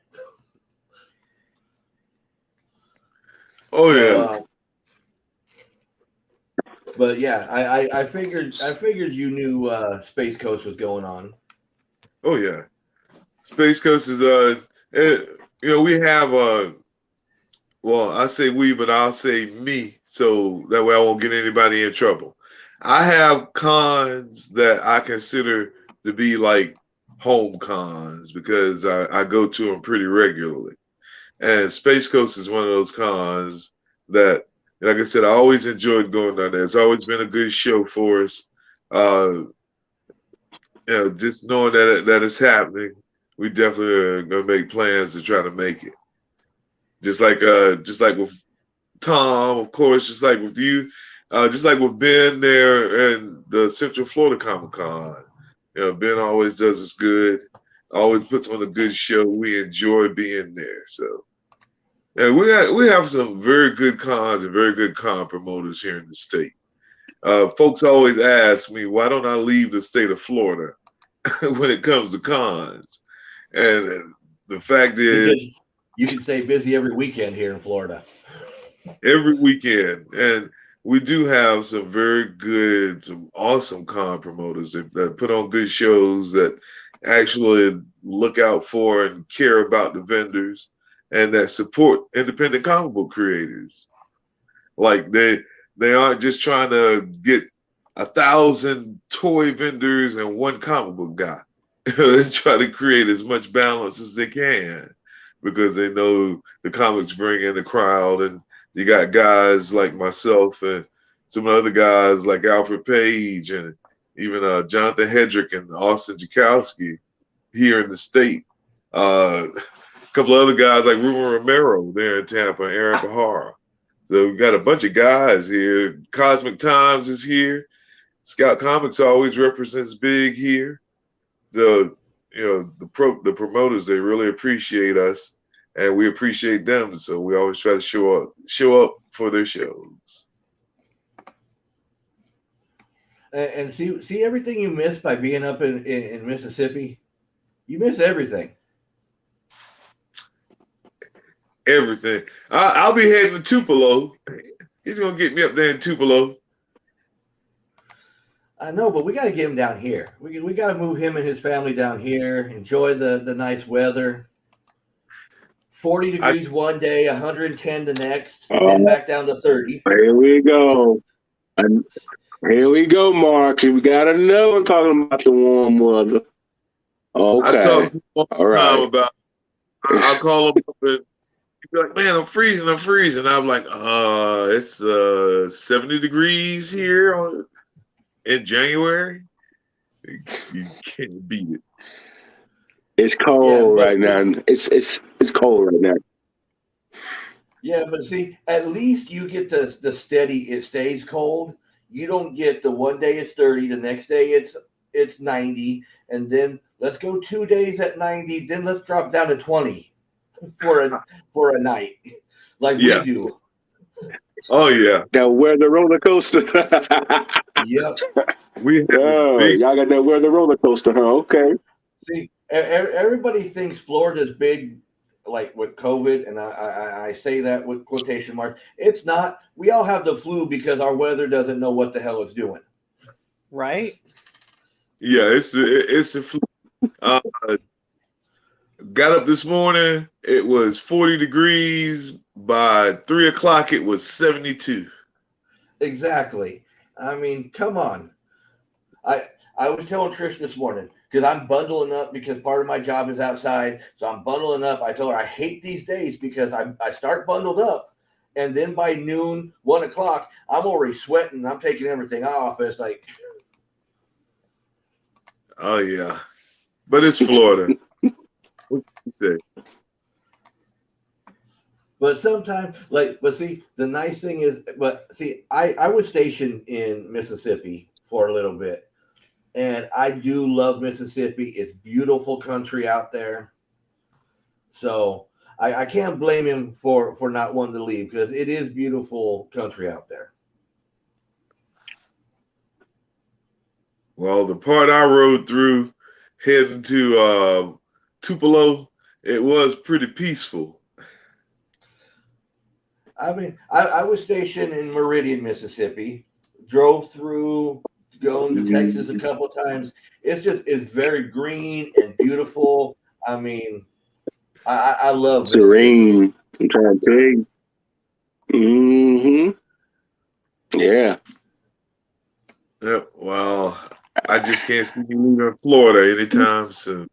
oh So, yeah, but yeah, I figured you knew Space Coast was going on. oh yeah. Space Coast is we have well, I say we, but I'll say me, so that way I won't get anybody in trouble. I have cons that I consider to be like home cons because I go to them pretty regularly. And Space Coast is one of those cons that, like I said, I always enjoyed going down there. It's always been a good show for us. Uh, just knowing that it's happening, we definitely are gonna make plans to try to make it. Just like with Tom, of course, just like with you, just like with Ben there and the Central Florida Comic Con. Ben always does us good, always puts on a good show. We enjoy being there. So and we have some very good cons and very good con promoters here in the state. Folks always ask me, why don't I leave the state of Florida when it comes to cons? And the fact is, Because you can stay busy every weekend here in Florida. every weekend, and we do have some very good, some awesome con promoters that put on good shows that actually look out for and care about the vendors and that support independent comic book creators. Like they aren't just trying to get 1,000 toy vendors and one comic book guy. They try to create as much balance as they can because they know the comics bring in the crowd, and you got guys like myself and some other guys like Alfred Page and even Jonathan Hedrick and Austin Jakowski here in the state. A couple of other guys like Ruben Romero there in Tampa, and Aaron Bahara. So we got a bunch of guys here. Cosmic Times is here. Scout Comics always represents big here. The the promoters, they really appreciate us, and we appreciate them. So we always try to show up for their shows. And see everything you miss by being up in Mississippi. You miss everything. Everything. I'll be heading to Tupelo. He's gonna get me up there in Tupelo. I know, but we got to get him down here. We got to move him and his family down here. Enjoy the nice weather. 40 degrees one day, 110 the next, then back down to 30. Here we go. And here we go, Mark. We got another one talking about the warm weather. Okay. I talk all All right. about. I'll call him up and he'd be like, "Man, I'm freezing." I'm like, it's 70 degrees here in January. You can't beat it. It's cold right now. It's cold right now. Yeah, but see, at least you get the steady. It stays cold. You don't get the one day it's 30, the next day it's 90, and then let's go 2 days at 90. Then let's drop down to 20 for a night, like we do. Oh yeah, that weather roller coaster. Yep. Y'all got that weather roller coaster, huh? Okay. See, everybody thinks Florida's big, like with COVID, and I say that with quotation marks. It's not. We all have the flu because our weather doesn't know what the hell it's doing. Right? Yeah, it's a flu. Got up this morning. It was 40 degrees. By 3 o'clock, it was 72. Exactly. I mean, come on. I was telling Trish this morning because I'm bundling up because part of my job is outside. So I'm bundling up. I told her I hate these days because I start bundled up. And then by noon, 1 o'clock, I'm already sweating. I'm taking everything off. It's like, Oh yeah, but it's Florida. What you say? but sometimes, but see, the nice thing is, but see, I was stationed in Mississippi for a little bit. And I do love Mississippi. It's beautiful country out there. So I can't blame him for not wanting to leave because it is beautiful country out there. Well, the part I rode through heading to Tupelo, it was pretty peaceful. I mean, I was stationed in Meridian, Mississippi, drove through, going to Texas a couple of times. It's very green and beautiful. I mean, I love Mississippi. Serene. I'm trying to tell you. Yeah. Yep. Well, I just can't see me leaving Florida anytime soon.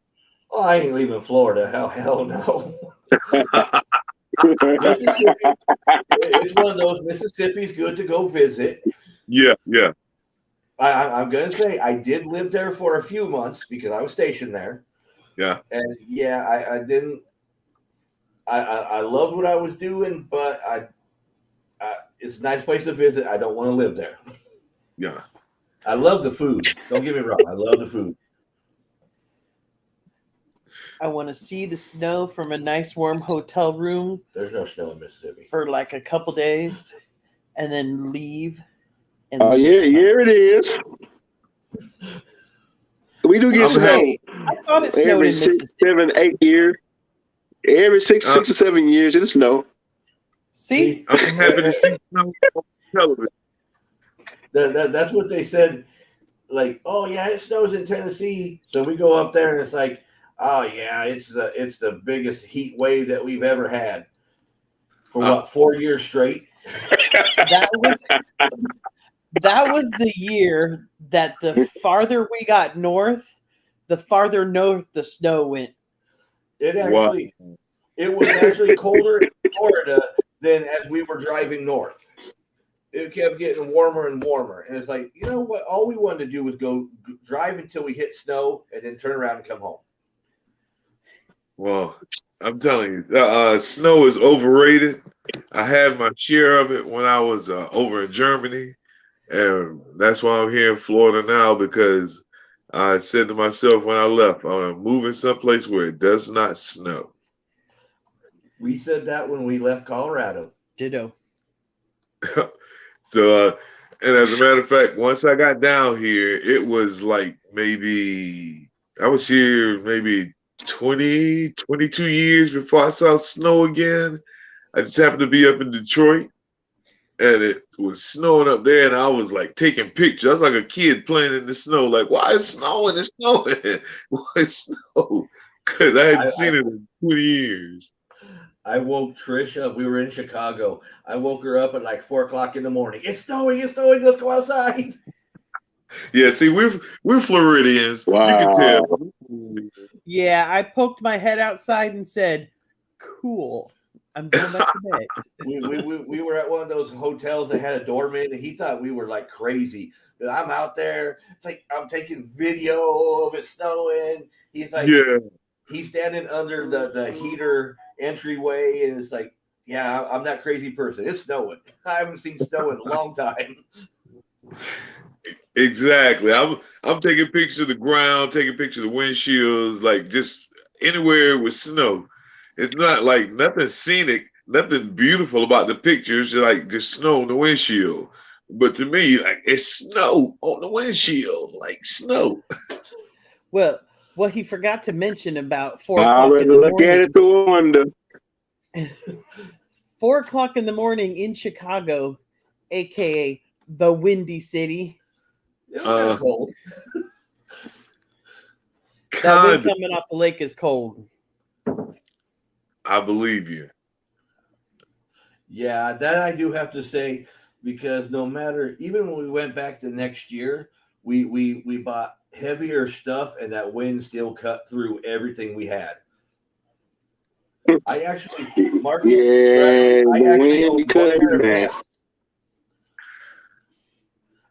Oh, I ain't leaving Florida. Hell no. Mississippi, it's one of those. Mississippi's good to go visit. Yeah, yeah. I'm going to say I did live there for a few months because I was stationed there. Yeah. And yeah, I didn't. I loved what I was doing, but it's a nice place to visit. I don't want to live there. Yeah. I love the food. Don't get me wrong. I love the food. I want to see the snow from a nice warm hotel room There's no snow in Mississippi. for like a couple days and then leave. And Oh yeah, here it is. We do get I'm snow happy. I thought it snowed every in 6, Mississippi. 7, 8 years. Every six or 7 years, it'll snow. See? I'm happy to see snow on television. That's what they said. Like, oh yeah, it snows in Tennessee. So we go up there and it's like, oh yeah, it's the biggest heat wave that we've ever had for what 4 years straight. That was the year that the farther we got north, the farther north the snow went. It was actually colder in Florida than as we were driving north. It kept getting warmer and warmer, and it's like, you know what? All we wanted to do was go drive until we hit snow, and then turn around and come home. Well, I'm telling you, snow is overrated. I had my share of it when I was over in Germany, and that's why I'm here in Florida now because I said to myself when I left, I'm moving someplace where it does not snow. We said that when we left Colorado. Ditto. So, and as a matter of fact, once I got down here, it was like maybe I was here maybe 20, 22 years before I saw snow again. I just happened to be up in Detroit and it was snowing up there, and I was like taking pictures. I was like a kid playing in the snow, like, why is snowing? It's snowing. Why is snow? Because I hadn't seen it in 20 years. I woke Trish up. We were in Chicago. I woke her up at like 4 o'clock in the morning. It's snowing. It's snowing. Let's go outside. Yeah, see, we're Floridians. Wow. You can tell. Yeah, I poked my head outside and said, cool. I'm going back to bed. We were at one of those hotels that had a doorman, and he thought we were like crazy. But I'm out there. It's like I'm taking video of it snowing. He's like, Yeah. He's standing under the heater entryway, and it's like, yeah, I'm that crazy person. It's snowing. I haven't seen snow in a long time. Exactly. I'm taking pictures of the ground, taking pictures of windshields, like just anywhere with snow. It's not like nothing scenic, nothing beautiful about the pictures, like just snow on the windshield. But to me, like it's snow on the windshield, like snow. Well, what he forgot to mention about 4 I o'clock in already the look at morning. it through a window. 4 o'clock in the morning in Chicago, aka the Windy City. It was kind of cold. That wind Kinda, coming off the lake is cold. I believe you. Yeah, that I do have to say. because no matter, even when we went back the next year, we bought heavier stuff, and that wind still cut through everything we had. I actually, Marcus, Bradley, Yeah, I the actually wind own be one pair cutting, of man. pants.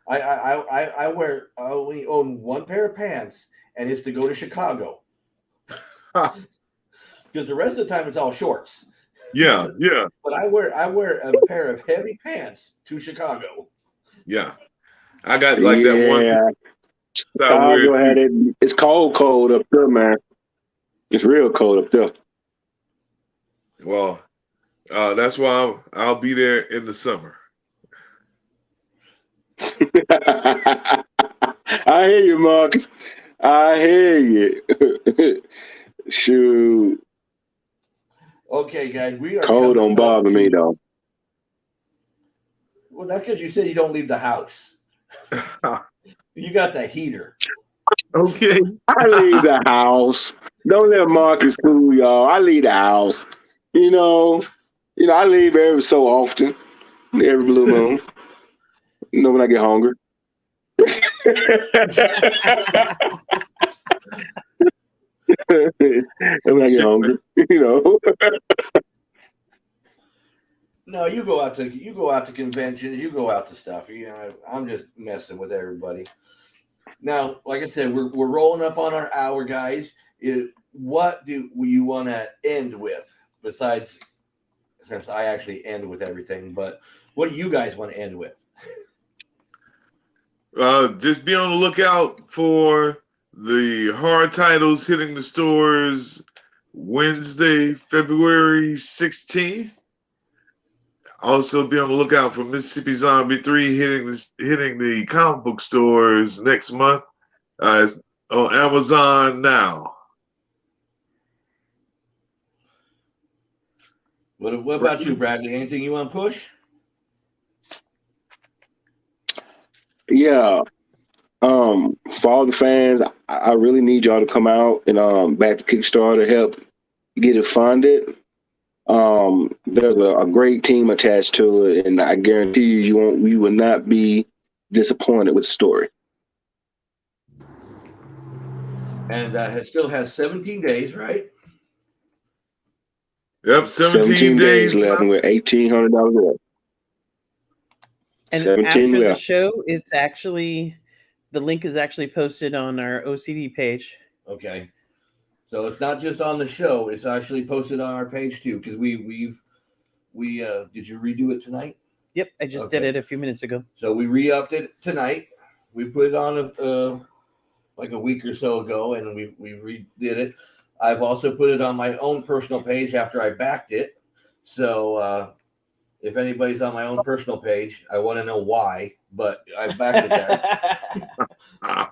I only own one pair of pants, and it's to go to Chicago because the rest of the time it's all shorts. Yeah, yeah, But I wear a pair of heavy pants to Chicago. yeah. I got like that one piece Yeah, I wear Chicago had too. it. It's cold up there, man. It's real cold up there. Well, that's why I'll be there in the summer. I hear you, Marcus. I hear you. Shoot, Okay, guys, we are cold coming don't up bother me to. though. Well, that's because you said you don't leave the house. You got the heater. Okay. I leave the house. Don't let Marcus fool y'all. I leave the house. You know, I leave every so often, every blue moon. When I get hungry. When I get hungry, you know. No, you go out to conventions, you go out to stuff. I'm just messing with everybody. Now, like I said, we're rolling up on our hour, guys. What do you want to end with? Besides, since I actually end with everything, but what do you guys want to end with? Just be on the lookout for the hard titles hitting the stores Wednesday, February 16th. Also, be on the lookout for Mississippi Zombie 3 hitting the comic book stores next month. It's on Amazon now. What about you, Bradley? Anything you want to push? Yeah. For all the fans, I really need y'all to come out and back to Kickstarter, help get it funded. There's a great team attached to it, and I guarantee you will not be disappointed with the story. And it still has 17 days, right? Yep, 17 17 days days left, and left. we're $1,800 left. And 17 after the left. show, the link is actually posted on our O.C.D page. Okay. So it's not just on the show; it's actually posted on our page too. Because we did you redo it tonight? Yep, I just did Okay. it a few minutes ago. So we re-upped it tonight. We put it on like a week or so ago, and we redid it. I've also put it on my own personal page after I backed it. So if anybody's on my own personal page, I want to know why, but I backed it there.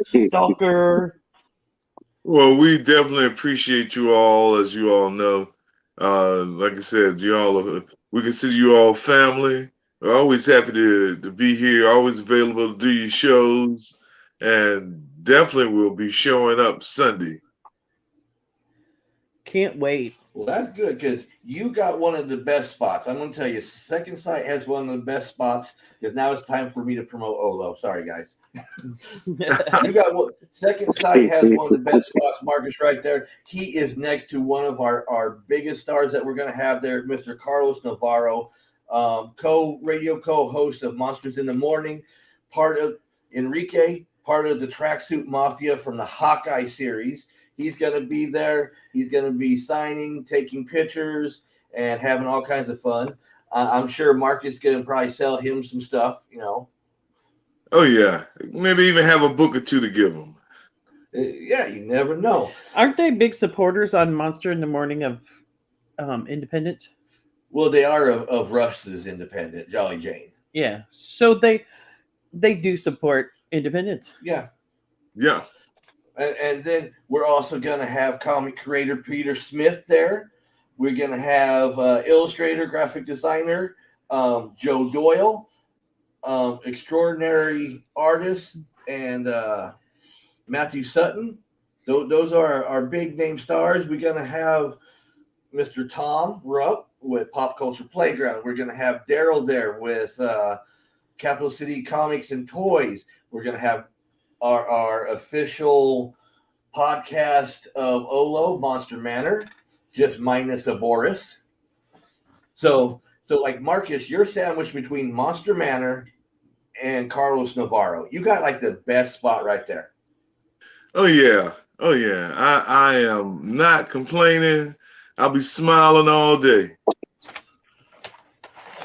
Stalker. Well, we definitely appreciate you all, as you all know. Like I said, we consider you all family. We're always happy to be here, always available to do your shows, and definitely will be showing up Sunday. Can't wait. Well, that's good because you got one of the best spots. I'm going to tell you, Second Sight has one of the best spots because now it's time for me to promote Olo. Sorry, guys. You got what? Second Sight has one of the best spots. Marcus, right there. He is next to one of our biggest stars that we're going to have there, Mr. Carlos Navarro, radio co-host of Monsters in the Morning, part of Enrique, part of the Tracksuit Mafia from the Hawkeye series. He's going to be there. He's going to be signing, taking pictures, and having all kinds of fun. I'm sure Marcus is going to probably sell him some stuff, Oh yeah, maybe even have a book or two to give them. Yeah, you never know. Aren't they big supporters on Monster in the Morning of Independence? Well, they are of Rush's Independent, Jolly Jane. Yeah, so they do support Independence. Yeah. Yeah. And then we're also going to have comic creator Peter Smith there. We're going to have illustrator, graphic designer Joe Doyle, extraordinary artist, and Matthew Sutton. Those are our big name stars. We're going to have Mr. Tom Rupp, with Pop Culture Playground. We're going to have Daryl there with Capital City Comics and Toys. We're going to have our official podcast of Olo, Monster Manor, just minus the Boris. So like Marcus, you're sandwiched between Monster Manor and Carlos Navarro. You got like the best spot right there. Oh yeah. I am not complaining. I'll be smiling all day.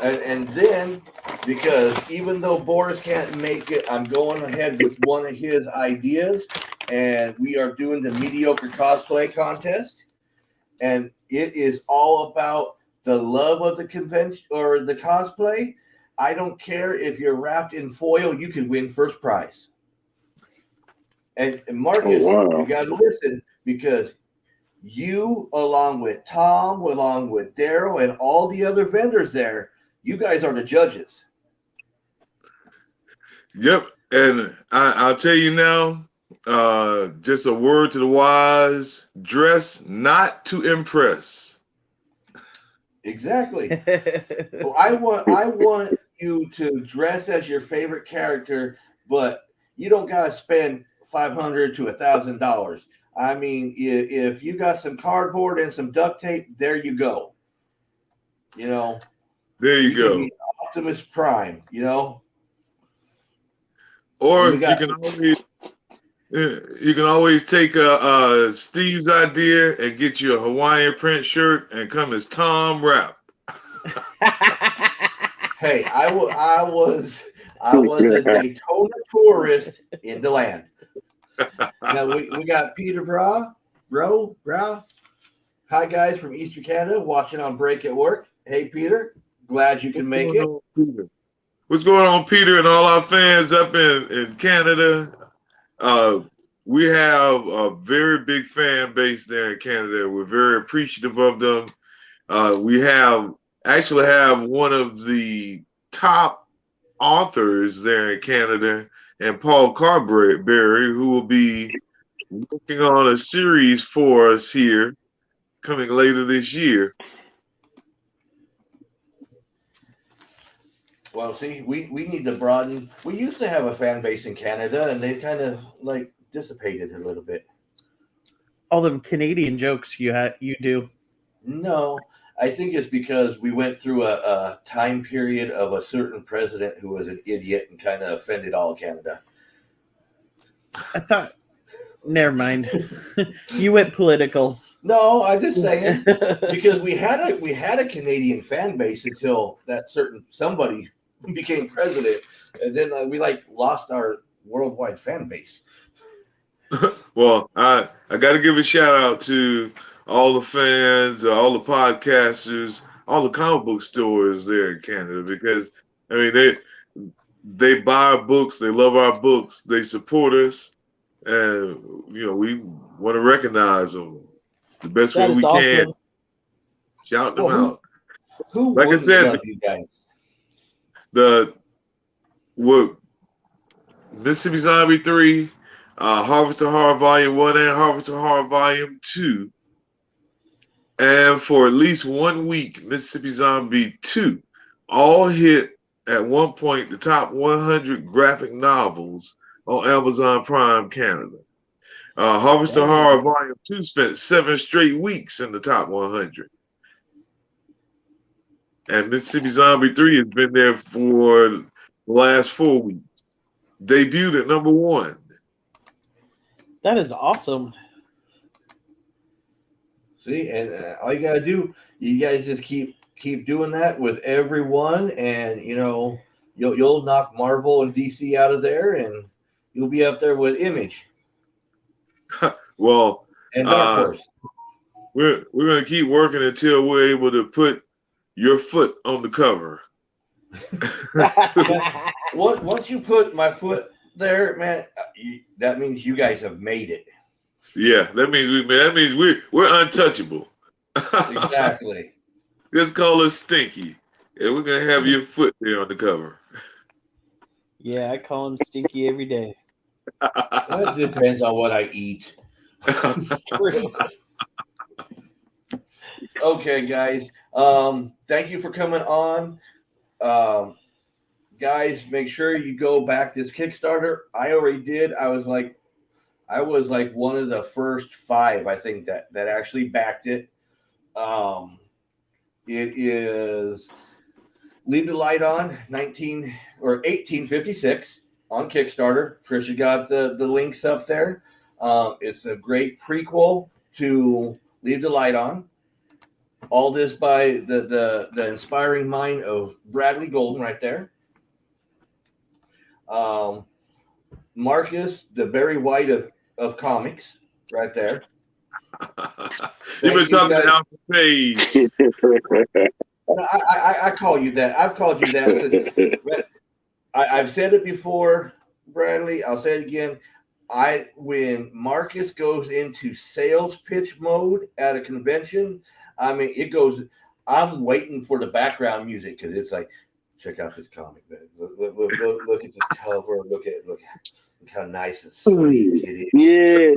And then, because even though Boris can't make it, I'm going ahead with one of his ideas, and we are doing the mediocre cosplay contest. And it is all about the love of the convention or the cosplay. I don't care if you're wrapped in foil, you can win first prize. And Marcus, you got to listen, because you, along with Tom, along with Daryl, and all the other vendors there, you guys are the judges. Yep. And I'll tell you now, just a word to the wise: dress not to impress. Exactly. Well, I want you to dress as your favorite character, but you don't gotta spend $500 to $1,000. I mean, if you got some cardboard and some duct tape, there you go. You know, There you go. can be Optimus Prime. You know, or you can always take Steve's idea and get you a Hawaiian print shirt and come as Tom Rapp. Hey, I was a Daytona tourist in the land. Now we got Peter Bra. Hi guys from Eastern Canada watching on break at work. Hey Peter, glad you can make it. What's going on, Peter, and all our fans up in Canada? We have a very big fan base there in Canada. We're very appreciative of them. We actually have one of the top authors there in Canada, and Paul Carberry, who will be working on a series for us here coming later this year. Well, see, we need to broaden. We used to have a fan base in Canada, and they kind of like dissipated a little bit. All them Canadian jokes you do. No, I think it's because we went through a time period of a certain president who was an idiot and kind of offended all of Canada. I thought, never mind. You went political. No, I'm just saying, because we had a Canadian fan base until that certain somebody became president, and then we lost our worldwide fan base. Well, I got to give a shout out to all the fans, all the podcasters, all the comic book stores there in Canada, because I mean they buy our books, they love our books, they support us, and we want to recognize them the best way we can. Shout them out. Who like I said, love you guys? Mississippi Zombie 3, Harvest of Horror Volume 1 and Harvest of Horror Volume 2. And for at least 1 week, Mississippi Zombie 2 all hit at one point the top 100 graphic novels on Amazon Prime Canada. Harvest of Horror Volume 2 spent 7 straight weeks in the top 100. And Mississippi Zombie 3 has been there for the last 4 weeks. Debuted at number 1. That is awesome. See, and all you gotta do, you guys just keep doing that with everyone, and you'll knock Marvel and DC out of there, and you'll be up there with Image. Well, and Dark Horse. We're gonna keep working until we're able to put your foot on the cover. Once you put my foot there, man, that means you guys have made it. Yeah, that means we're untouchable. Exactly. Just call us Stinky, and we're gonna have your foot there on the cover. Yeah, I call him Stinky every day. That depends on what I eat. Okay, guys, Thank you for coming on. Guys, make sure you go back this Kickstarter. I already did. I was like one of the first 5, I think, that actually backed it. It is Leave the Light On 1856 on Kickstarter. Trisha got the links up there. It's a great prequel to Leave the Light On. All this by the inspiring mind of Bradley Golden right there. Marcus, the Barry White of comics, right there. You've been talking out the page. I call you that. I've called you that. I've said it before, Bradley. I'll say it again. When Marcus goes into sales pitch mode at a convention, I mean, it goes. I'm waiting for the background music because it's like, check out this comic, man. Look at this cover. Look how nice and sweet it is. Yeah.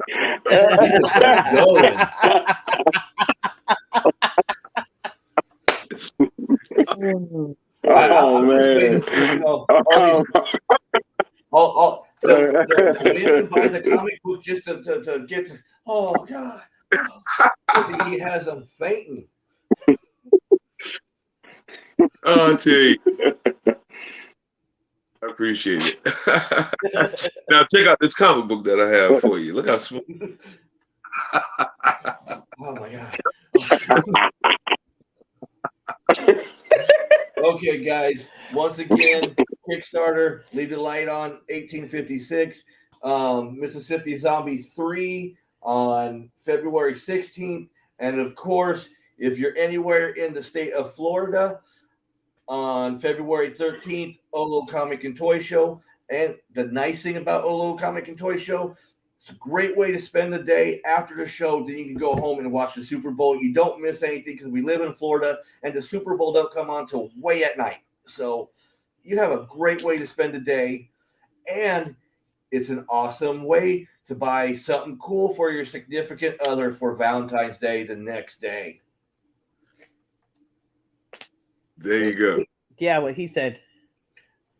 Going. Oh man! The women buy the comic book just to get to. Oh God! He has them fainting. Oh, I tell you. I appreciate it. Now check out this comic book that I have for you. Look how smooth. Oh my God. Okay, guys. Once again, Kickstarter, Leave the Light On 1856. Mississippi Zombie 3 on February 16th. And of course, if you're anywhere in the state of Florida, on February 13th, Olo Comic and Toy Show. And the nice thing about Olo Comic and Toy Show, it's a great way to spend the day after the show. Then you can go home and watch the Super Bowl. You don't miss anything because we live in Florida and the Super Bowl don't come on till way at night. So you have a great way to spend the day. And it's an awesome way to buy something cool for your significant other for Valentine's Day the next day. There you go. Yeah, what he said.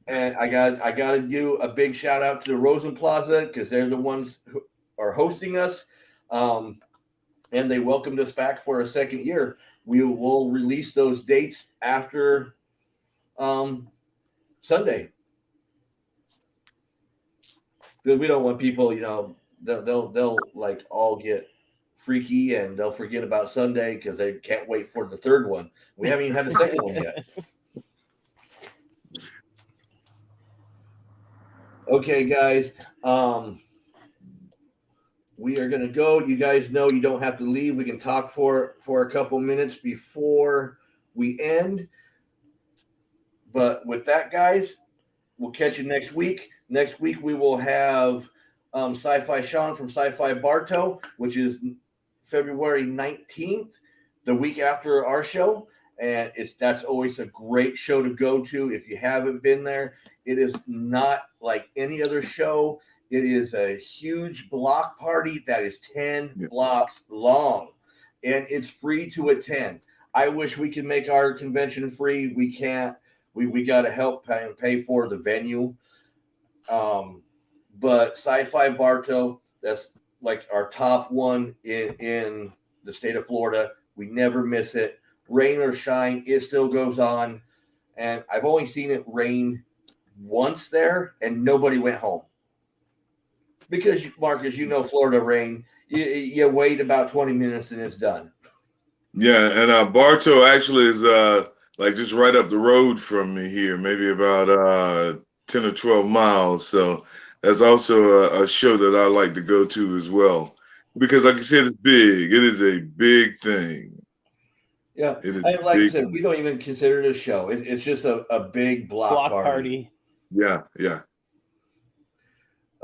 And I got to do a big shout out to the Rosen Plaza because they're the ones who are hosting us, and they welcomed us back for a second year. We will release those dates after Sunday because we don't want people, they'll like all get freaky and they'll forget about Sunday because they can't wait for the third one. We haven't even had the second one yet. Okay, guys. We are going to go. You guys know you don't have to leave. We can talk for a couple minutes before we end. But with that, guys, we'll catch you next week. Next week, we will have Sci-Fi Sean from Sci-Fi Bartow, which is February 19th, the week after our show. And that's always a great show to go to if you haven't been there. It is not like any other show. It is a huge block party that is 10 blocks long, and it's free to attend. I wish we could make our convention free. We can't. We got to help pay for the venue. But Sci-Fi Bartow, that's like our top one in the state of Florida. We never miss it. Rain or shine, it still goes on. And I've only seen it rain once there, and nobody went home. Because, Marcus, Florida rain, you wait about 20 minutes and it's done. Yeah, and Bartow actually is like just right up the road from me here, maybe about 10 or 12 miles. So that's also a show that I like to go to as well. Because like you said, it's big. It is a big thing. Yeah, like I said, we don't even consider it a show. It's just a big block party. Yeah.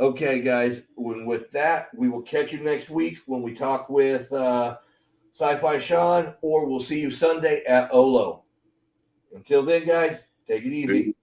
Okay, guys. With that, we will catch you next week when we talk with Sci-Fi Sean, or we'll see you Sunday at Olo. Until then, guys, take it easy.